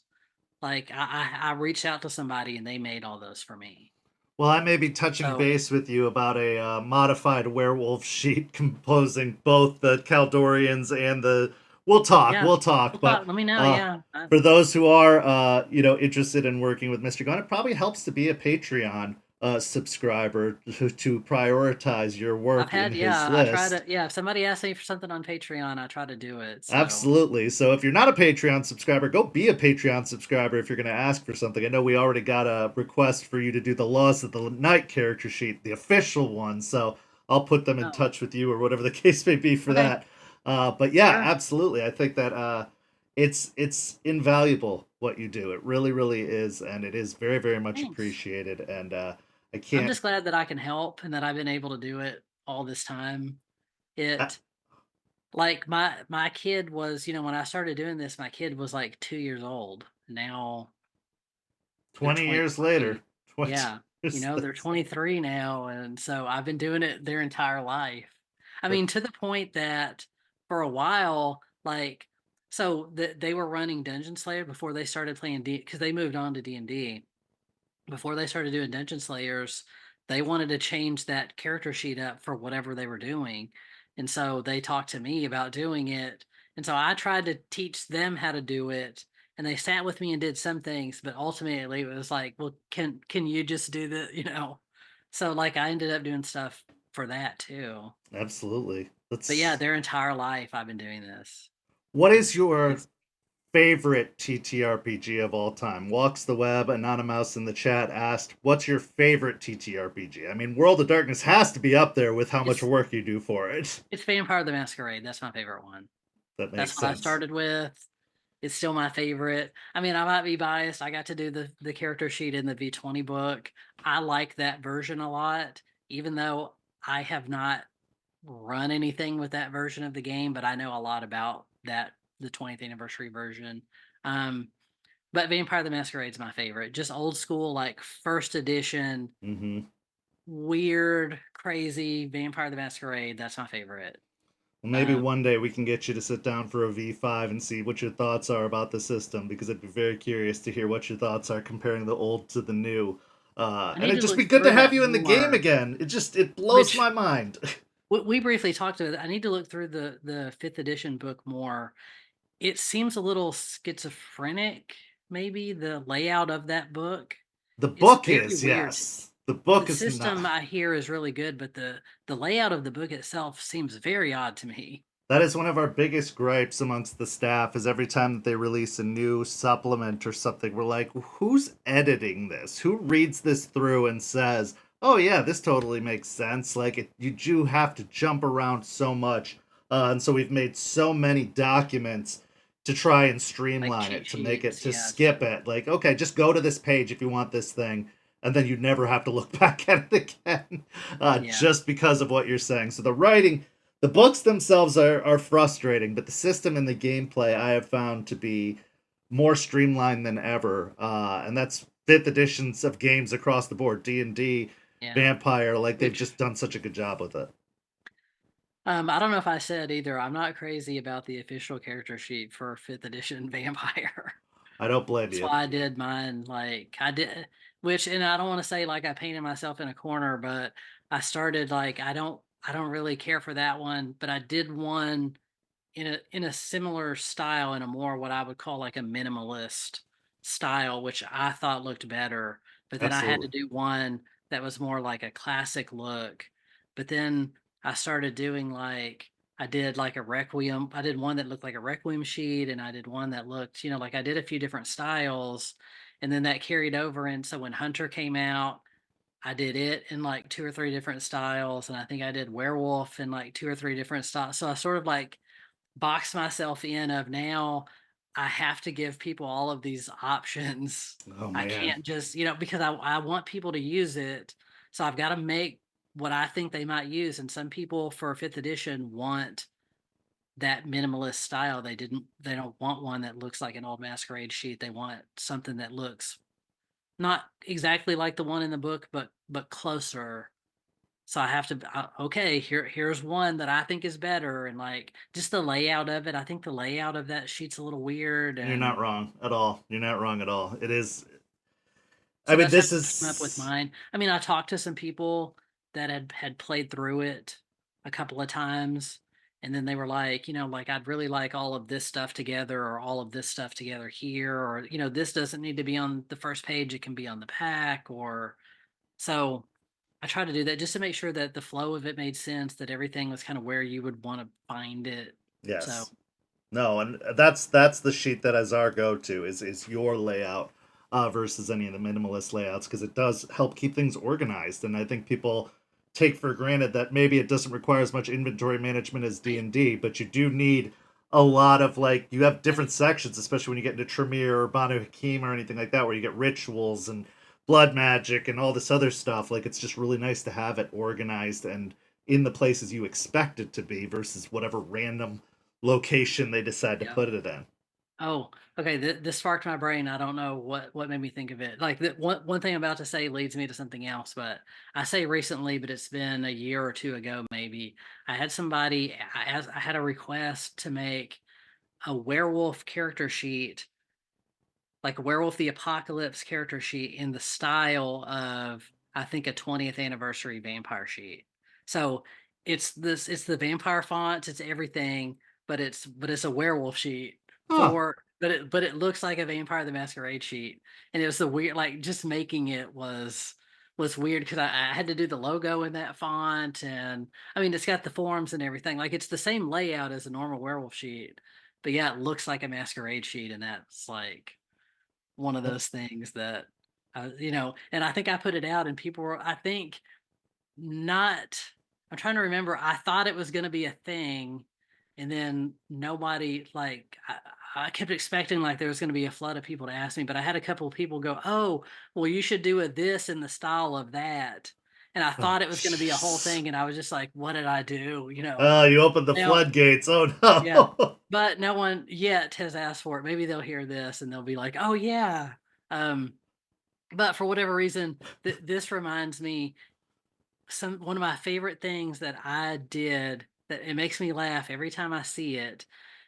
Like I reached out to somebody and they made all those for me. Well, I may be touching So base with you about a modified werewolf sheet composing both the Caldorians and the. We'll talk. yeah, We'll talk. we'll But talk. Let me know. uh, Yeah. for those who are, interested in working with Mr. Gunn, it probably helps to be a Patreon subscriber to prioritize your I've work in had, his yeah, I try list. to, yeah, if somebody asks me for something on Patreon, I try to do it. So Absolutely. So if you're not a Patreon subscriber, go be a Patreon subscriber if you're going to ask for something. I know we already got a request for you to do the Laws of the Night character sheet, the official one. So I'll put them in oh, touch with you or whatever the case may be for okay, that. But yeah, sure. absolutely. I think that it's invaluable what you do. It really, really is, and it is very, very much Thanks. appreciated. And I I'm can't. just glad that I can help and that I've been able to do it all this time. I, It like my kid was, when I started doing this, my kid was like 2 years old. Now they're 20 years later, 23. 20 Yeah, years. they're 23 now, and so I've been doing it their entire life. I That, mean, to the point that for a while, like, they were running Dungeon Slayer before they started playing because they moved on to D&D. Before they started doing Dungeon Slayers, they wanted to change that character sheet up for whatever they were doing. And so they talked to me about doing it. And so I tried to teach them how to do it. And they sat with me and did some things, but ultimately it was like, well, can you just do the? So like I ended up doing stuff for that too. absolutely. But yeah, That's their entire life I've been doing this. what is It's your it's favorite TTRPG of all time? Walks the Web, Anonymous in the chat asked, "What's your favorite TTRPG?" I mean, World of Darkness has to be up there with how much it's work you do for it. it's Vampire the Masquerade. That's my favorite one. That makes That's what I sense. started with. It's still my favorite. I mean, I might be biased. I got to do the character sheet in the V20 book. I like that version a lot, even though I have not run anything with that version of the game, but I know a lot about the 20th anniversary version. Um, but Vampire the Masquerade is my favorite. Just old school, like first edition, Hmm. weird, crazy Vampire the Masquerade. That's my favorite. Well, maybe Um, one day we can get you to sit down for a V5 and see what your thoughts are about the system, because I'd be very curious to hear what your thoughts are comparing the old to the new. I And need it'd to just be look good to through have that you in the game more, again. It blows which my mind. we briefly talked about it. I need to look through the fifth edition book more. It seems a little schizophrenic, maybe the layout of that book. The It's book very is, weird. yes. The The book is system not. I hear is really good, but the layout of the book itself seems very odd to me. That is one of our biggest gripes amongst the staff is every time that they release a new supplement or something, we're like, who's editing this? Who reads this through and says, oh yeah, this totally makes sense. Like you do have to jump around so much. And so we've made so many documents to try and Like streamline cheat it, to make it, sheets, to yes. skip it. Like, okay, just go to this page if you want this thing. And then you never have to look back at it again, Yeah. just because of what you're saying. So the books themselves are frustrating, but the system and the gameplay I have found to be more streamlined than ever. And that's fifth editions of games across the board, D&D, Yeah. Vampire, like they've Which just done such a good job with it. I don't know if I said either. I'm not crazy about the official character sheet for fifth edition Vampire. I don't blame That's you. why I did mine. Like I did, which, and I don't want to say like I painted myself in a corner, but I started like I don't really care for that one, but I did one in a similar style, in a more what I would call like a minimalist style, which I thought looked better. But then I had to Absolutely. do one that was more like a classic look. But then I started doing like I did like a requiem. I did one that looked like a requiem sheet, and I did one that looked, like I did a few different styles, and then that carried over. And so when Hunter came out, I did it in like two or three different styles, and I think I did werewolf in like two or three different styles. So I sort of like box myself in of now I have to give people all of these options. Oh I man. can't just, because I want people to use it. So I've got to make what I think they might use. And some people for fifth edition want that minimalist style. They don't want one that looks like an old masquerade sheet. They want something that looks not exactly like the one in the book, but closer. So I have to, okay, here's one that I think is better, and like just the layout of it. I think the layout of that sheet's a little weird, You're not and wrong at all. You're not wrong at all. It is. I so mean, that's how this I came up with is. mine. I mean, I talked to some people that had played through it a couple of times, and then they were like, like I'd really like all of this stuff together, or all of this stuff together here, or this doesn't need to be on the first page; it can be on the pack, or so. I try to do that just to make sure that the flow of it made sense, that everything was kind of where you would want to find it. So, Yes. No, and that's the sheet that is our go-to is your layout versus any of the minimalist layouts because it does help keep things organized. And I think people take for granted that maybe it doesn't require as much inventory management as right. D&D, but you do need a lot of like you have different sections, especially when you get into Tremere or Banu Hakim or anything like that, where you get rituals and blood magic and all this other stuff. Like it's just really nice to have it organized and in the places you expect it to be versus whatever random location they decide to Yeah. put it in. Oh, okay. This sparked my brain. I don't know what made me think of it. Like one thing I'm about to say leads me to something else. But I say recently, but it's been a year or two ago, maybe. I had somebody. I had a request to make a werewolf character sheet, like a Werewolf the Apocalypse character sheet in the style of, I think, a 20th anniversary vampire sheet. So it's the vampire fonts, it's everything, but it's a werewolf sheet Huh. for but it looks like a Vampire the Masquerade sheet. And it was the weird, like, just making it was weird because I had to do the logo in that font. And I mean, it's got the forms and everything. Like, it's the same layout as a normal werewolf sheet. But yeah, it looks like a masquerade sheet, and that's like one of those things that, and I think I put it out and people were, I think, not, I'm trying to remember, I thought it was gonna be a thing, and then nobody, like, I kept expecting, like, there was gonna be a flood of people to ask me, but I had a couple of people go, "Oh, well, you should do a this in the style of that." And I Oh, thought it was gonna be a whole thing, and I was just like, "What did I do?" oh, you opened the Now, floodgates. Oh yeah, no. but no one yet has asked for it. Maybe they'll hear this and they'll be like, "Oh, yeah." Um, but for whatever reason, this reminds me, one of my favorite things that I did, that it makes me laugh every time I see it,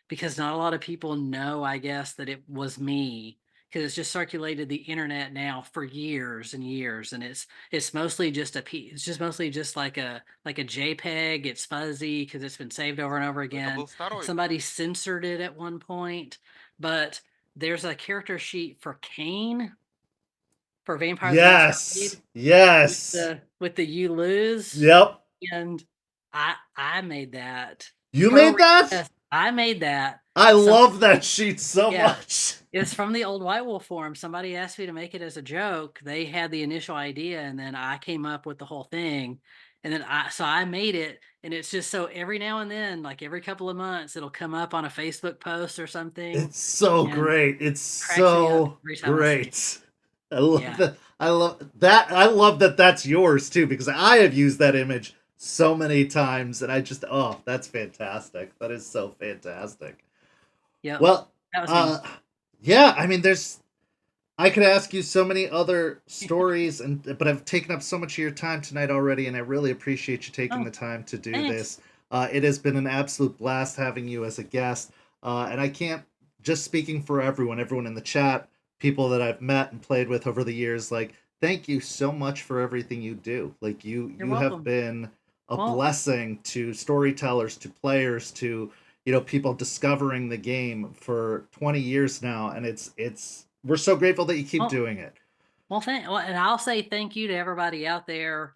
because not a lot of people know, I guess, that it was me, because it's just circulated the internet now for years and years, and it's mostly just it's just mostly just like a JPEG. It's fuzzy because it's been saved over and over Это again. был второй. Somebody censored it at one point, but there's a character sheet for Kane, for Vampire the Yes. Masquerade, Yes. with the "You lose," Yep. and I made that You per made that? request. I made that. I Some love that sheet so Yeah, much. it's from the old White Wolf forum. Somebody asked me to make it as a joke. They had the initial idea, and then I came up with the whole thing, and then I made it, and it's just, so every now and then, like every couple of months, it'll come up on a Facebook post or something, It's so and great. It's cracks me up so every time I see it. great. I love Yeah. that. I love that. I love that that's yours too because I have used that image so many times and I just oh, that's fantastic. That is so fantastic. Yep. Well, That was me. uh yeah, I mean there's I could ask you so many other stories and but I've taken up so much of your time tonight already and I really appreciate you taking the Oh, time to do thanks. this. It has been an absolute blast having you as a guest. And I can't just speaking for everyone in the chat, people that I've met and played with over the years, like thank you so much for everything you do. Like You're you have welcome. been a Well, blessing to storytellers, to players, to people discovering the game for 20 years now and it's we're so grateful that you keep well, doing it. and I'll say thank you to everybody out there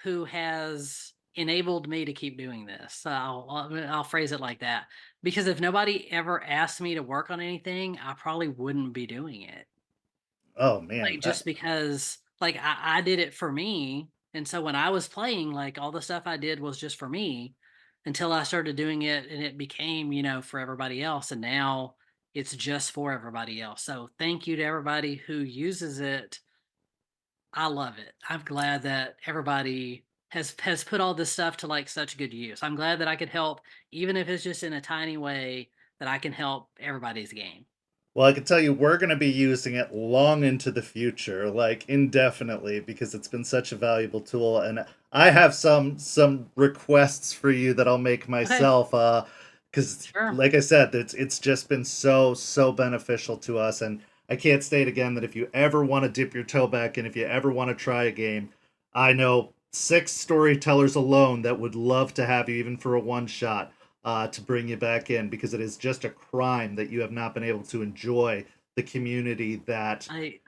who has enabled me to keep doing this. So I'll phrase it like that, because if nobody ever asked me to work on anything, I probably wouldn't be doing it. Oh man, Like, just because, like, I did it for me, and so when I was playing, like, all the stuff I did was just for me, until I started doing it and it became, for everybody else, and now it's just for everybody else. So thank you to everybody who uses it. I love it. I'm glad that everybody has put all this stuff to, like, such good use. I'm glad that I could help, even if it's just in a tiny way, that I can help everybody's game. well I can tell you we're going to be using it long into the future, like indefinitely, because it's been such a valuable tool and I have some requests for you that I'll make Okay, myself because sure. like I said it's just been so beneficial to us and I can't state again that if you ever want to dip your toe back in, if you ever want to try a game, I know 6 storytellers alone that would love to have you even for a one shot to bring you back in because it is just a crime that you have not been able to enjoy the community that I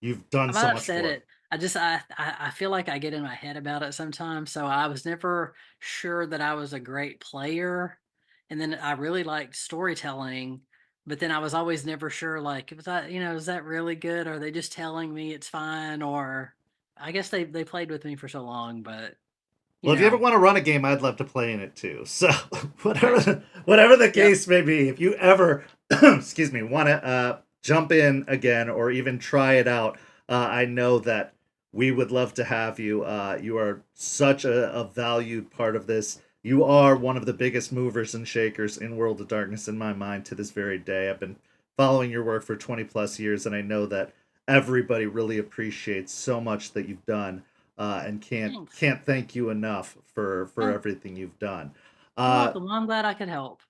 you've done I so might have much said for. it. I feel like I get in my head about it sometimes. So I was never sure that I was a great player. And then I really liked storytelling, but then I was always never sure, like, was that, is that really good? Are they just telling me it's fine? Or I guess they played with me for so long, but you Well, if you ever know. want to run a game, I'd love to play in it too. So Okay. whatever the Yep. case may be, if you ever, excuse me, want to jump in again or even try it out, I know that we would love to have you. You are such a valued part of this. You are one of the biggest movers and shakers in World of Darkness in my mind to this very day. I've been following your work for 20 plus years, and I know that everybody really appreciates so much that you've done, and Thanks. can't thank you enough for Oh, everything you've done. you're Uh, welcome. Well, I'm glad I could help.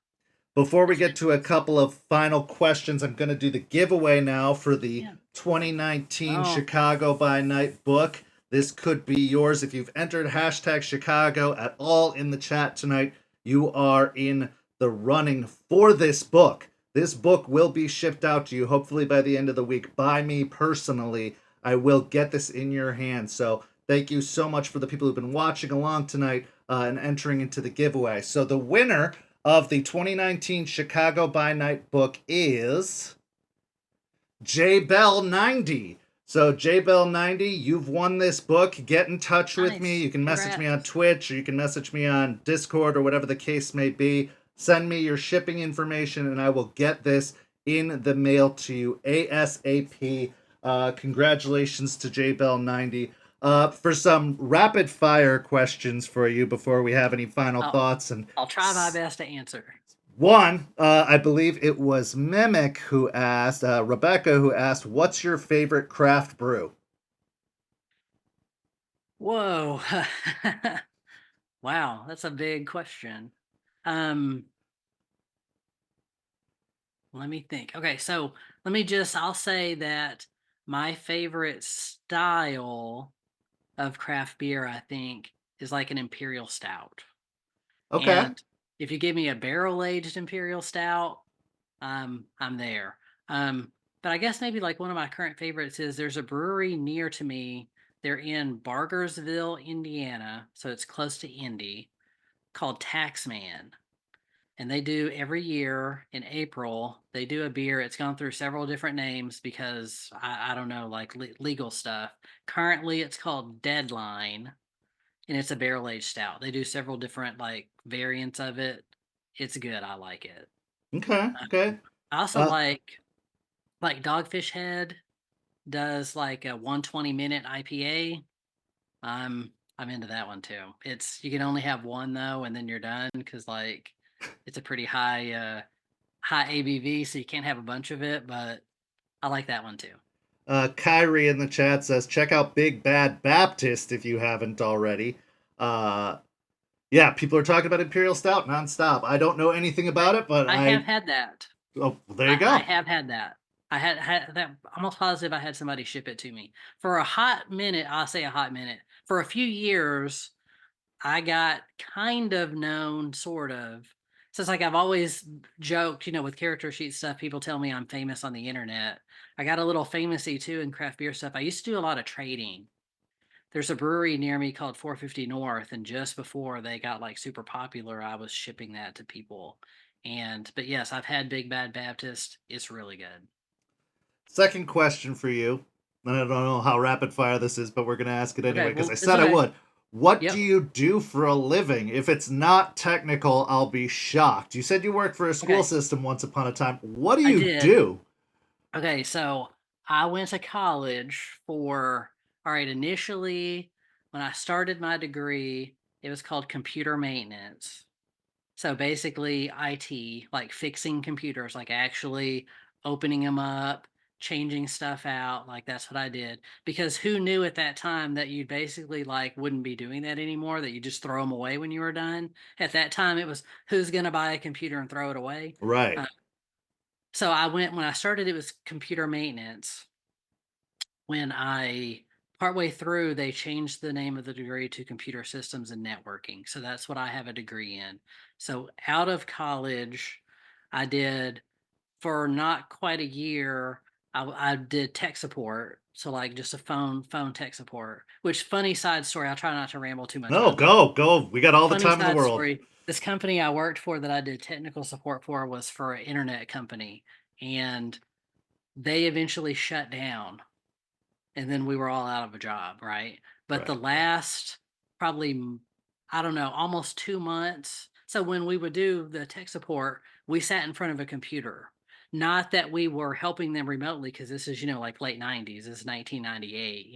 Before we get to a couple of final questions, I'm going to do the giveaway now for the Yeah. 2019 Oh, Chicago by Night book. This could be yours if you've entered hashtag Chicago at all in the chat tonight. You are in the running for this book. This book will be shipped out to you hopefully by the end of the week by me personally. I will get this in your hands. So thank you so much for the people who've been watching along tonight, and entering into the giveaway. So the winner of the 2019 Chicago by Night book is J Bell 90. So J Bell 90, you've won this book. Get in touch with me. nice. You can message me on Congrats. Twitch, or you can message me on Discord, or whatever the case may be. Send me your shipping information and I will get this in the mail to you ASAP. Congratulations to J Bell 90. For some rapid fire questions for you before we have any final I'll, thoughts and I'll try my best to answer. one, I believe it was Mimic who asked, Rebecca who asked, "What's your favorite craft brew?" Whoa. Wow, that's a big question. Um, Let me think. Okay, so I'll say that my favorite style of craft beer, I think, is like an imperial stout. Okay. And if you give me a barrel aged imperial stout, I'm there. But I guess maybe like one of my current favorites is there's a brewery near to me. They're in Bargersville, Indiana, so it's close to Indy, called Taxman. And they do every year in April, they do a beer. It's gone through several different names because I don't know, like legal stuff. Currently, it's called Deadline, and it's a barrel aged stout. They do several different like variants of it. It's good. I like it. Okay. Okay. I also Uh, like Dogfish Head does like a 120-minute IPA. I'm into that one too. It's you can only have one though, and then you're done because like it's a pretty high ABV, so you can't have a bunch of it. But I like that one too. Kyrie in the chat says, "Check out Big Bad Baptist if you haven't already." Uh, yeah, people are talking about Imperial Stout nonstop. I don't know anything I about it, but I have had that. oh, well, there you I go. have had that. I had that. I'm almost positive I had somebody ship it to me for a hot minute. I'll say a hot minute. For a few years, I got kind of known, sort of. So it's like I've always joked, with character sheet stuff. People tell me I'm famous on the internet. I got a little famousy too in craft beer stuff. I used to do a lot of trading. There's a brewery near me called 450 North, and just before they got like super popular, I was shipping that to people. But yes, I've had Big Bad Baptist. It's really good. Second question for you. I don't know how rapid fire this is, but we're going to ask it Okay, anyway because I well, it's said I okay. would. What do Yep. you do for a living? If it's not technical, I'll be shocked. You said you worked for a school Okay, system once upon a time. What do I you did. do? Okay, so I went to college for, all right, initially, when I started my degree, it was called computer maintenance. So basically, IT, like fixing computers, like actually opening them up, changing stuff out. Like that's what I did. Because who knew at that time that you basically like wouldn't be doing that anymore, that you just throw them away when you were done? At that time, it was who's going to buy a computer and throw it away? Right. Uh, when I started, it was computer maintenance. When I partway through, they changed the name of the degree to computer systems and networking. So that's what I have a degree in. So out of college, I did for not quite a year. I did tech support. So like just a phone tech support, which funny side story. I'll try not to ramble too much No, about this. go. We got all the Funny time in the side world. story. This company I worked for that I did technical support for was for an internet company, and they eventually shut down, and then we were all out of a job, right? But the Right. last probably I don't know, almost 2 months. So when we would do the tech support, we sat in front of a computer. Not that we were helping them remotely, because this is, like late 90s, this is 1998,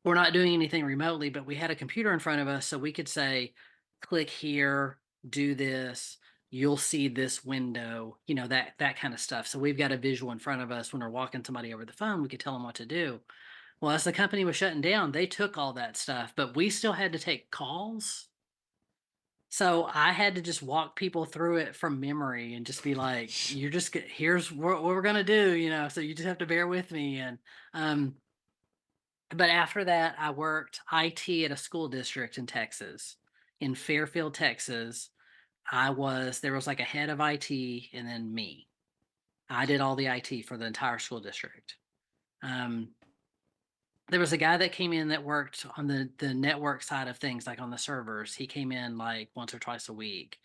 We're not doing anything remotely, but we had a computer in front of us so we could say, click here, do this, you'll see this window, that kind of stuff. So we've got a visual in front of us when we're walking somebody over the phone, we could tell them what to do. Well, as the company was shutting down, they took all that stuff, but we still had to take calls. So I had to just walk people through it from memory and just be like, "You're just here's what we're gonna do," So you just have to bear with me. And um, but after that, I worked IT at a school district in Texas, in Fairfield, Texas. There was like a head of IT and then me. I did all the IT for the entire school district. Um, There was a guy that came in that worked on the network side of things, like on the servers. He came in like once or twice a week.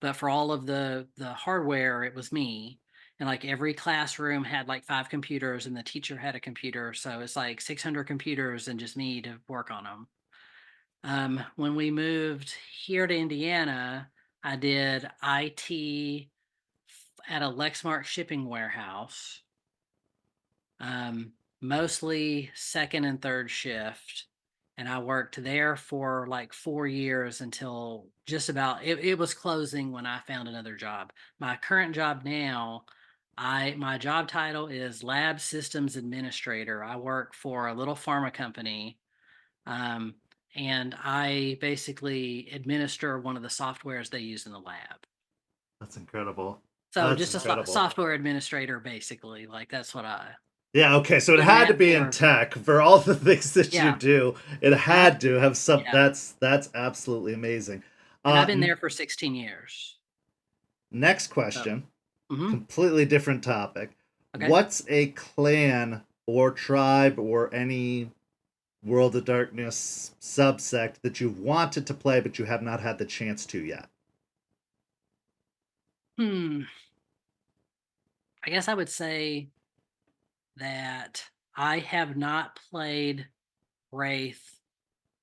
But for all of the hardware, it was me. And like every classroom had like 5 computers and the teacher had a computer. So it's like 600 computers and just me to work on them. When we moved here to Indiana, I did IT at a Lexmark shipping warehouse. Mostly second and third shift. And I worked there for like 4 years until just about it was closing when I found another job. My current job now, my job title is Lab Systems Administrator. I work for a little pharma company. Um, and I basically administer one of the softwares they use in the lab. That's incredible. So That's just a incredible. software administrator, basically. Like that's what Yeah, okay, so it done had to that be in for. tech for all the things that you Yeah. do. It And I had to have some. Yeah, That's absolutely amazing. and I've been N- there for 16 years. Next So, question, mhm, completely different topic. okay. What's a clan or tribe or any World of Darkness subsect that you've wanted to play but you have not had the chance to yet? Hmm, I guess I would say that I have not played Wraith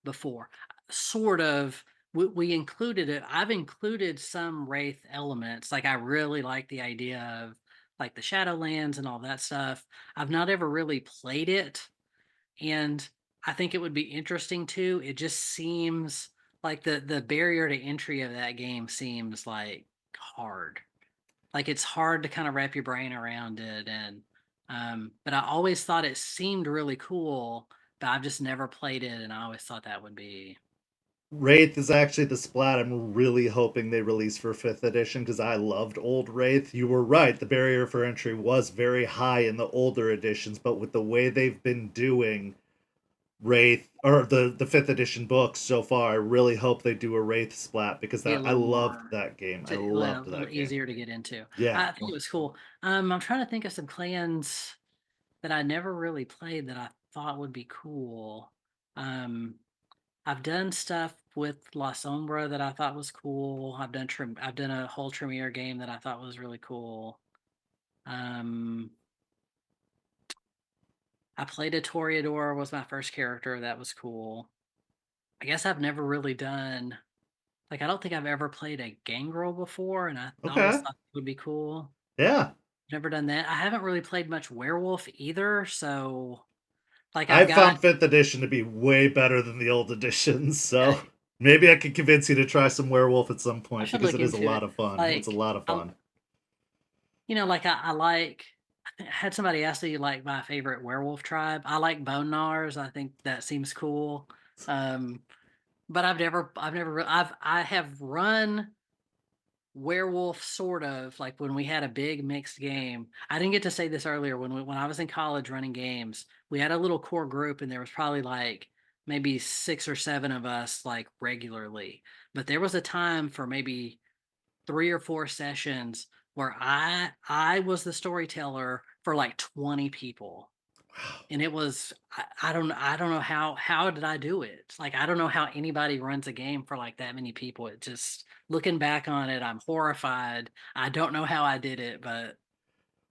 before. Sort of, we included it. I've included some Wraith elements. Like I really like the idea of like the Shadowlands and all that stuff. I've not ever really played it, and I think it would be interesting too. It just seems like the barrier to entry of that game seems like hard. Like it's hard to kind of wrap your brain around it. And but I always thought it seemed really cool, but I've just never played it, and I always thought that would be. Wraith is actually the splat I'm really hoping they release for 5th edition because I loved old Wraith. You were right, the barrier for entry was very high in the older editions, but with the way they've been doing Wraith or the 5th edition books so far, I really hope they do a Wraith splat because Be a I little loved more that game. I a little, loved that game. easier to get into. Yeah. I think it was cool. I'm trying to think of some clans that I never really played that I thought would be cool. Um, I've done stuff with Lasombra that I thought was cool. I've done a whole Tremere game that I thought was really cool. Um, I played a Toreador was my first character. That was cool. I guess I've never really done like I don't think I've ever played a Gangrel before, and I always Okay. thought it would be cool. Yeah. Never done that. I haven't really played much werewolf either, so like I've I got found 5th edition to be way better than the old editions, so okay. maybe I could convince you to try some werewolf at some I point should because look it is a into lot it. of fun. It's a Like lot of I fun. like I like I had somebody ask me like my favorite werewolf tribe. I like bone gnars. I think that seems cool. Um, but I have run werewolf sort of like when we had a big mixed game. I didn't get to say this earlier when I was in college running games. We had a little core group and there was probably like maybe 6 or 7 of us like regularly. But there was a time for maybe 3 or 4 sessions where I was the storyteller for like 20 people. Wow. And it was I don't know how did I do it? Like I don't know how anybody runs a game for like that many people. It just looking back on it, I'm horrified. I don't know how I did it, but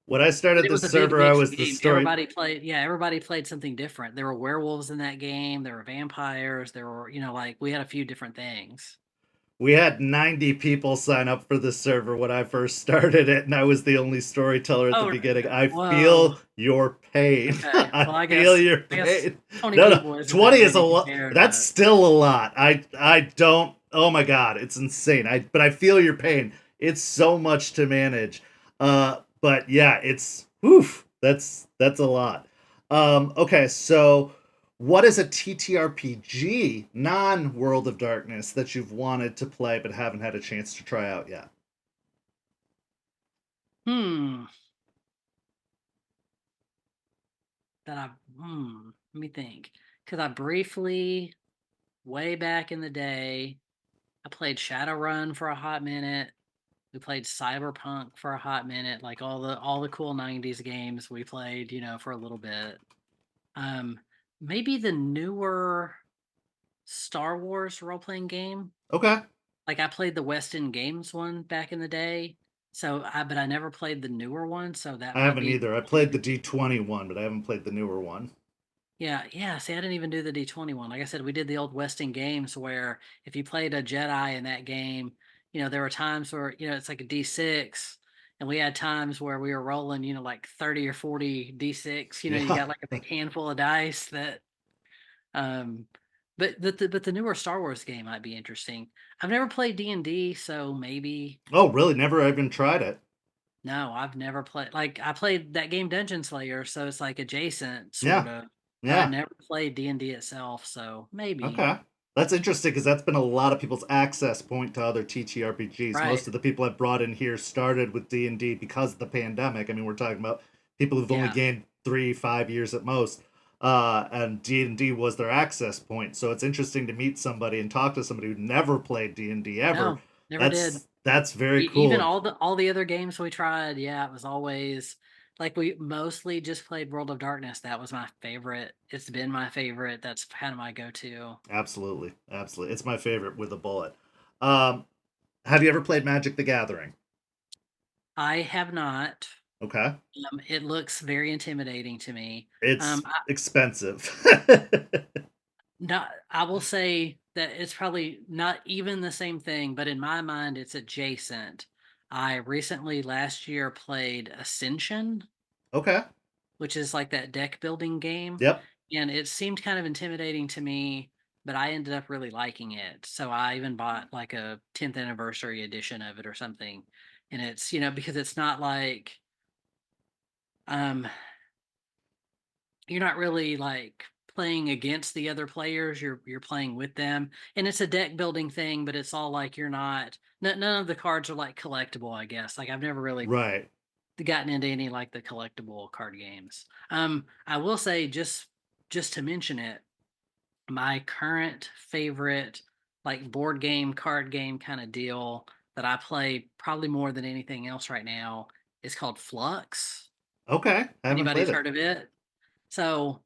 When I But started it was this a big server, I mixed was the game. story. Everybody played something different. There were werewolves in that game, there were vampires, there were, like we had a few different things. We had 90 people sign up for this server when I first started it, and I was the only storyteller at the Oh, beginning. I whoa. feel your pain. Okay. I Well, feel your I guess pain. 20 No, no, people isn't that 20 is a many lot. compared, That's but still a lot. I don't. Oh my god, it's insane. But I feel your pain. It's so much to manage. But yeah, it's woof. That's a lot. Okay, so what is a TTRPG, non World of Darkness, that you've wanted to play but haven't had a chance to try out yet? hmm, let me think. Because I briefly, way back in the day, I played Shadowrun for a hot minute. We played Cyberpunk for a hot minute, like all the cool 90s games we played, for a little bit. Um, Maybe the newer Star Wars role-playing game. Okay. Like I played the West End Games one back in the day. But I never played the newer one, so that I might haven't be either. I played the D20 one, but I haven't played the newer one. yeah, yeah. See, I didn't even do the D20 one. Like I said, we did the old Westing games where if you played a Jedi in that game, there were times where, it's like a D6. And we had times where we were rolling, like 30 or 40 D6. You Yeah. got like a big handful of dice that um but the newer Star Wars game might be interesting. I've never played D&D, so maybe Oh, really? Never even tried it. no, I've never played like I played that game Dungeon Slayer, so it's like adjacent sort Yeah. of. But I Yeah. never played D&D itself, so maybe. Okay. That's interesting because that's been a lot of people's access point to other TTRPGs. Most Right. of the people I've brought in here started with D&D because of the pandemic. I mean, we're talking about people who've only Yeah. gained 3, 5 years at most, and D&D was their access point. So it's interesting to meet somebody and talk to somebody who never played D&D ever. No, never did. That's very Even cool. all the other games we tried, yeah, it was always like we mostly just played World of Darkness. That was my favorite. It's been my favorite. That's kind of my go-to. Absolutely, absolutely. It's my favorite with a bullet. Um, have you ever played Magic the Gathering? I have not. Okay, It looks very intimidating to me. it's I, expensive. not, I will say that it's probably not even the same thing, but in my mind, it's adjacent. I recently last year played Ascension, Okay. which is like that deck building game, Yep. and it seemed kind of intimidating to me, but I ended up really liking it. So I even bought like a 10th anniversary edition of it or something. And it's, because it's not like um you're not really like playing against the other players, you're playing with them. And it's a deck building thing, but it's all like you're not none of the cards are like collectible, I guess. Like I've never really Right. gotten into any like the collectible card games. I will say just to mention it, my current favorite like board game, card game kind of deal that I play probably more than anything else right now is called Flux. Okay. I haven't played Anybody's it. heard of it? So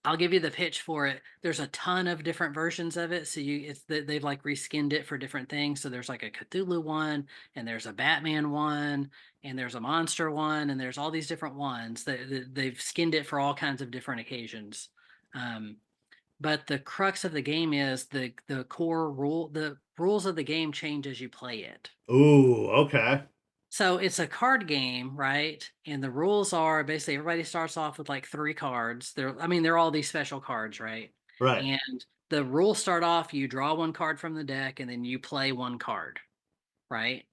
I'll give you the pitch for it. There's a ton of different versions of it. So they've like reskinned it for different things. So there's like a Cthulhu one, and there's a Batman one, and there's a monster one, and there's all these different ones that they've skinned it for all kinds of different occasions. Um, but the crux of the game is the rules of the game change as you play it. Ooh. Okay. So it's a card game, right? And the rules are basically everybody starts off with like three cards. They're all these special cards, right? Right. And the rules start off, you draw one card from the deck and then you play one card, right?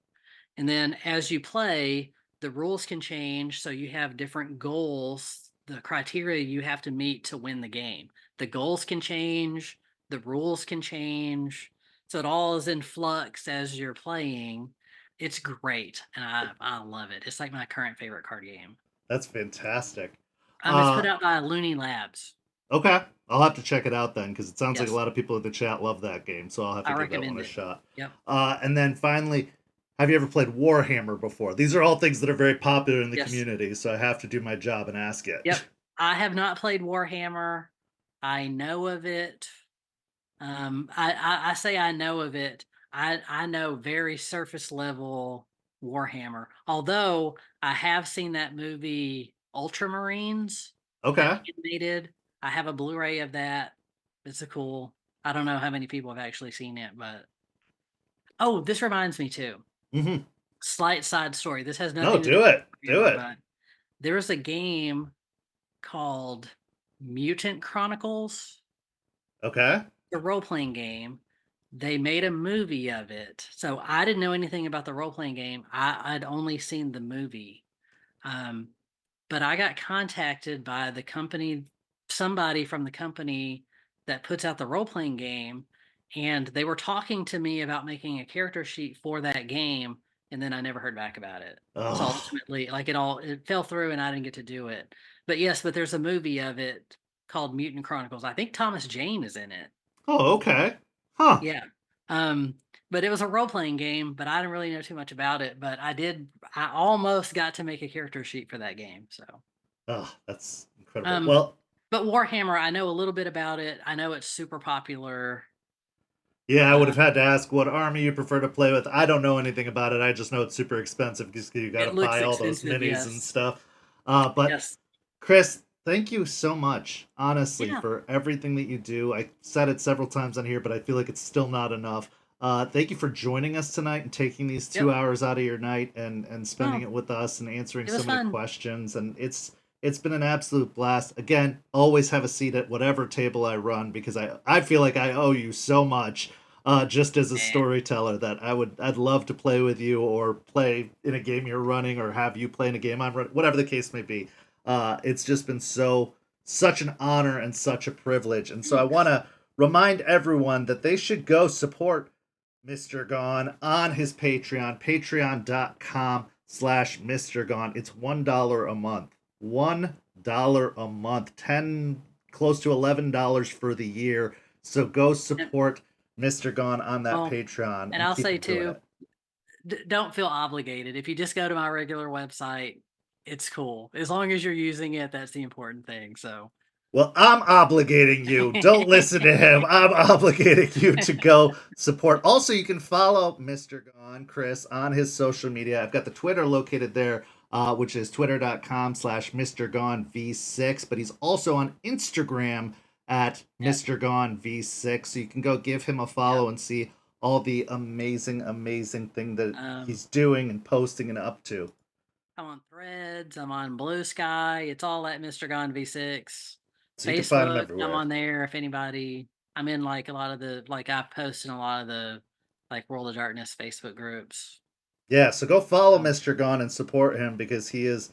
And then as you play, the rules can change. So you have different goals, the criteria you have to meet to win the game. The goals can change, the rules can change. So it all is in flux as you're playing. It's great. And I love it. It's like my current favorite card game. That's fantastic. It's put Uh. out by Looney Labs. Okay. I'll have to check it out then because it sounds like a Yes, lot of people in the chat love that game. So I'll have to I give that one recommend a it. shot. Yep. And then finally, have you ever played Warhammer before? These are all things that are very popular in the Yes. community, so I have to do my job and ask it. Yep. I have not played Warhammer. I know of it. I say I know of it. I know very surface level Warhammer. Although I have seen that movie Ultramarines, that Okay. animated. I have a Blu-ray of that. It's a cool. I don't know how many people have actually seen it, but oh, this reminds me too. Mm-hmm. Slight side story. This has No, nothing to do do it. with Do Warhammer, it. but there's a game called Mutant Chronicles, Okay. the role-playing game. They made a movie of it. So I didn't know anything about the role-playing game. I'd only seen the movie. Um, but I got contacted by the company, somebody from the company that puts out the role-playing game, and they were talking to me about making a character sheet for that game, and then I never heard back about it. So Oh. ultimately, like it fell through and I didn't get to do it. But yes, but there's a movie of it called Mutant Chronicles. I think Thomas Jane is in it. Oh, okay. Huh. Yeah. Um, but it was a role-playing game, but I didn't really know too much about it. But I almost got to make a character sheet for that game. So Oh, that's incredible. um, Well, but Warhammer, I know a little bit about it. I know it's super popular. yeah, I would Uh, have had to ask what army you prefer to play with. I don't know anything about it. I just know it's super expensive because you got to it looks buy all those expensive, minis and yes. stuff. But Yes. Chris, thank you so much, honestly, Yeah. for everything that you do. I said it several times on here, but I feel like it's still not enough. Thank you for joining us tonight and taking these two Yep. hours out of your night and spending Oh, it with us and answering it so was many fun. questions. And it's been an absolute blast. Again, always have a seat at whatever table I run because I feel like I owe you so much. Just as a Eh. storyteller, that I'd love to play with you or play in a game you're running or have you play in a game I'm running, whatever the case may be. It's just been such an honor and such a privilege. And so I want Thanks. to remind everyone that they should go support Mr. Gone on his Patreon, patreon.com/Mr. Gone. It's $1 a month. $1 a month. 10 close to $11 for the year. So go And, support Mr. Gone on that well, Patreon and and I'll keep say him doing too, it. don't feel obligated. If you just go to my regular website, it's cool. As long as you're using it, that's the important thing. So Well, I'm obligating you. Don't listen to him. I'm obligating you to go support. Also, you can follow Mr. Gone, Chris, on his social media. I've got the Twitter located there, which is twitter.com/Mr. Gone V6. But he's also on Instagram at yeah. Mr. Gone V6. So you can go give him a Yep. follow and see all the amazing, amazing thing that Um, he's doing and posting and up to. I'm on Threads. I'm on Blue Sky. It's all at Mr. Gone V6. So you can find him Facebook, I'm everywhere. on there. If anybody, I'm in like a lot of the like I post in a lot of the like World of Darkness Facebook groups. Yeah, so go follow So Mr. Gone and support him because he is,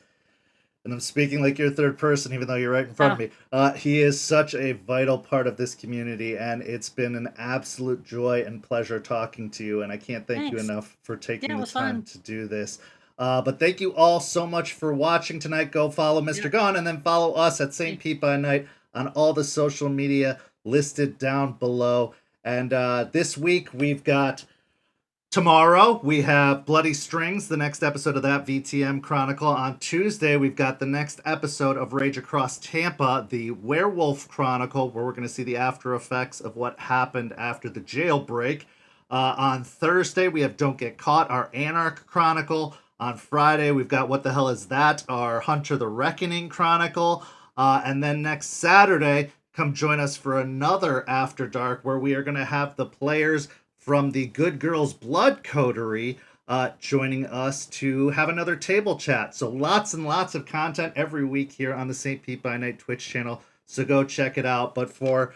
and I'm speaking like your third person, even though you're right in front of oh, me. He is such a vital part of this community, and it's been an absolute joy and pleasure talking to you. And I can't thank you thanks. enough for Yeah, taking it the was time fun. to do this. But thank you all so much for watching tonight. Go follow Mr. Yep. Gone, and then follow us at Yeah. St. Pete by Night on all the social media listed down below. And this week we've got tomorrow, we have Bloody Strings, the next episode of that VTM Chronicle. On Tuesday, we've got the next episode of Rage Across Tampa, the Werewolf Chronicle, where we're going to see the after effects of what happened after the jailbreak. On Thursday, we have Don't Get Caught, our Anarch Chronicle. On Friday, we've got What the Hell Is That, our Hunter the Reckoning Chronicle. And then next Saturday, come join us for another After Dark, where we are going to have the players from the Good Girls Blood Coterie joining us to have another table chat. So lots and lots of content every week here on the St. Pete by Night Twitch channel. So go check it out. But for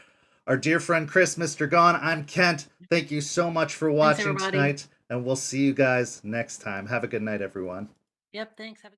our dear friend Chris, Mr. Gone, I'm Kent. Thank you so much for Thanks, watching everybody. tonight, and we'll see you guys next time. Have a good night, everyone. Yep. Thanks. Have a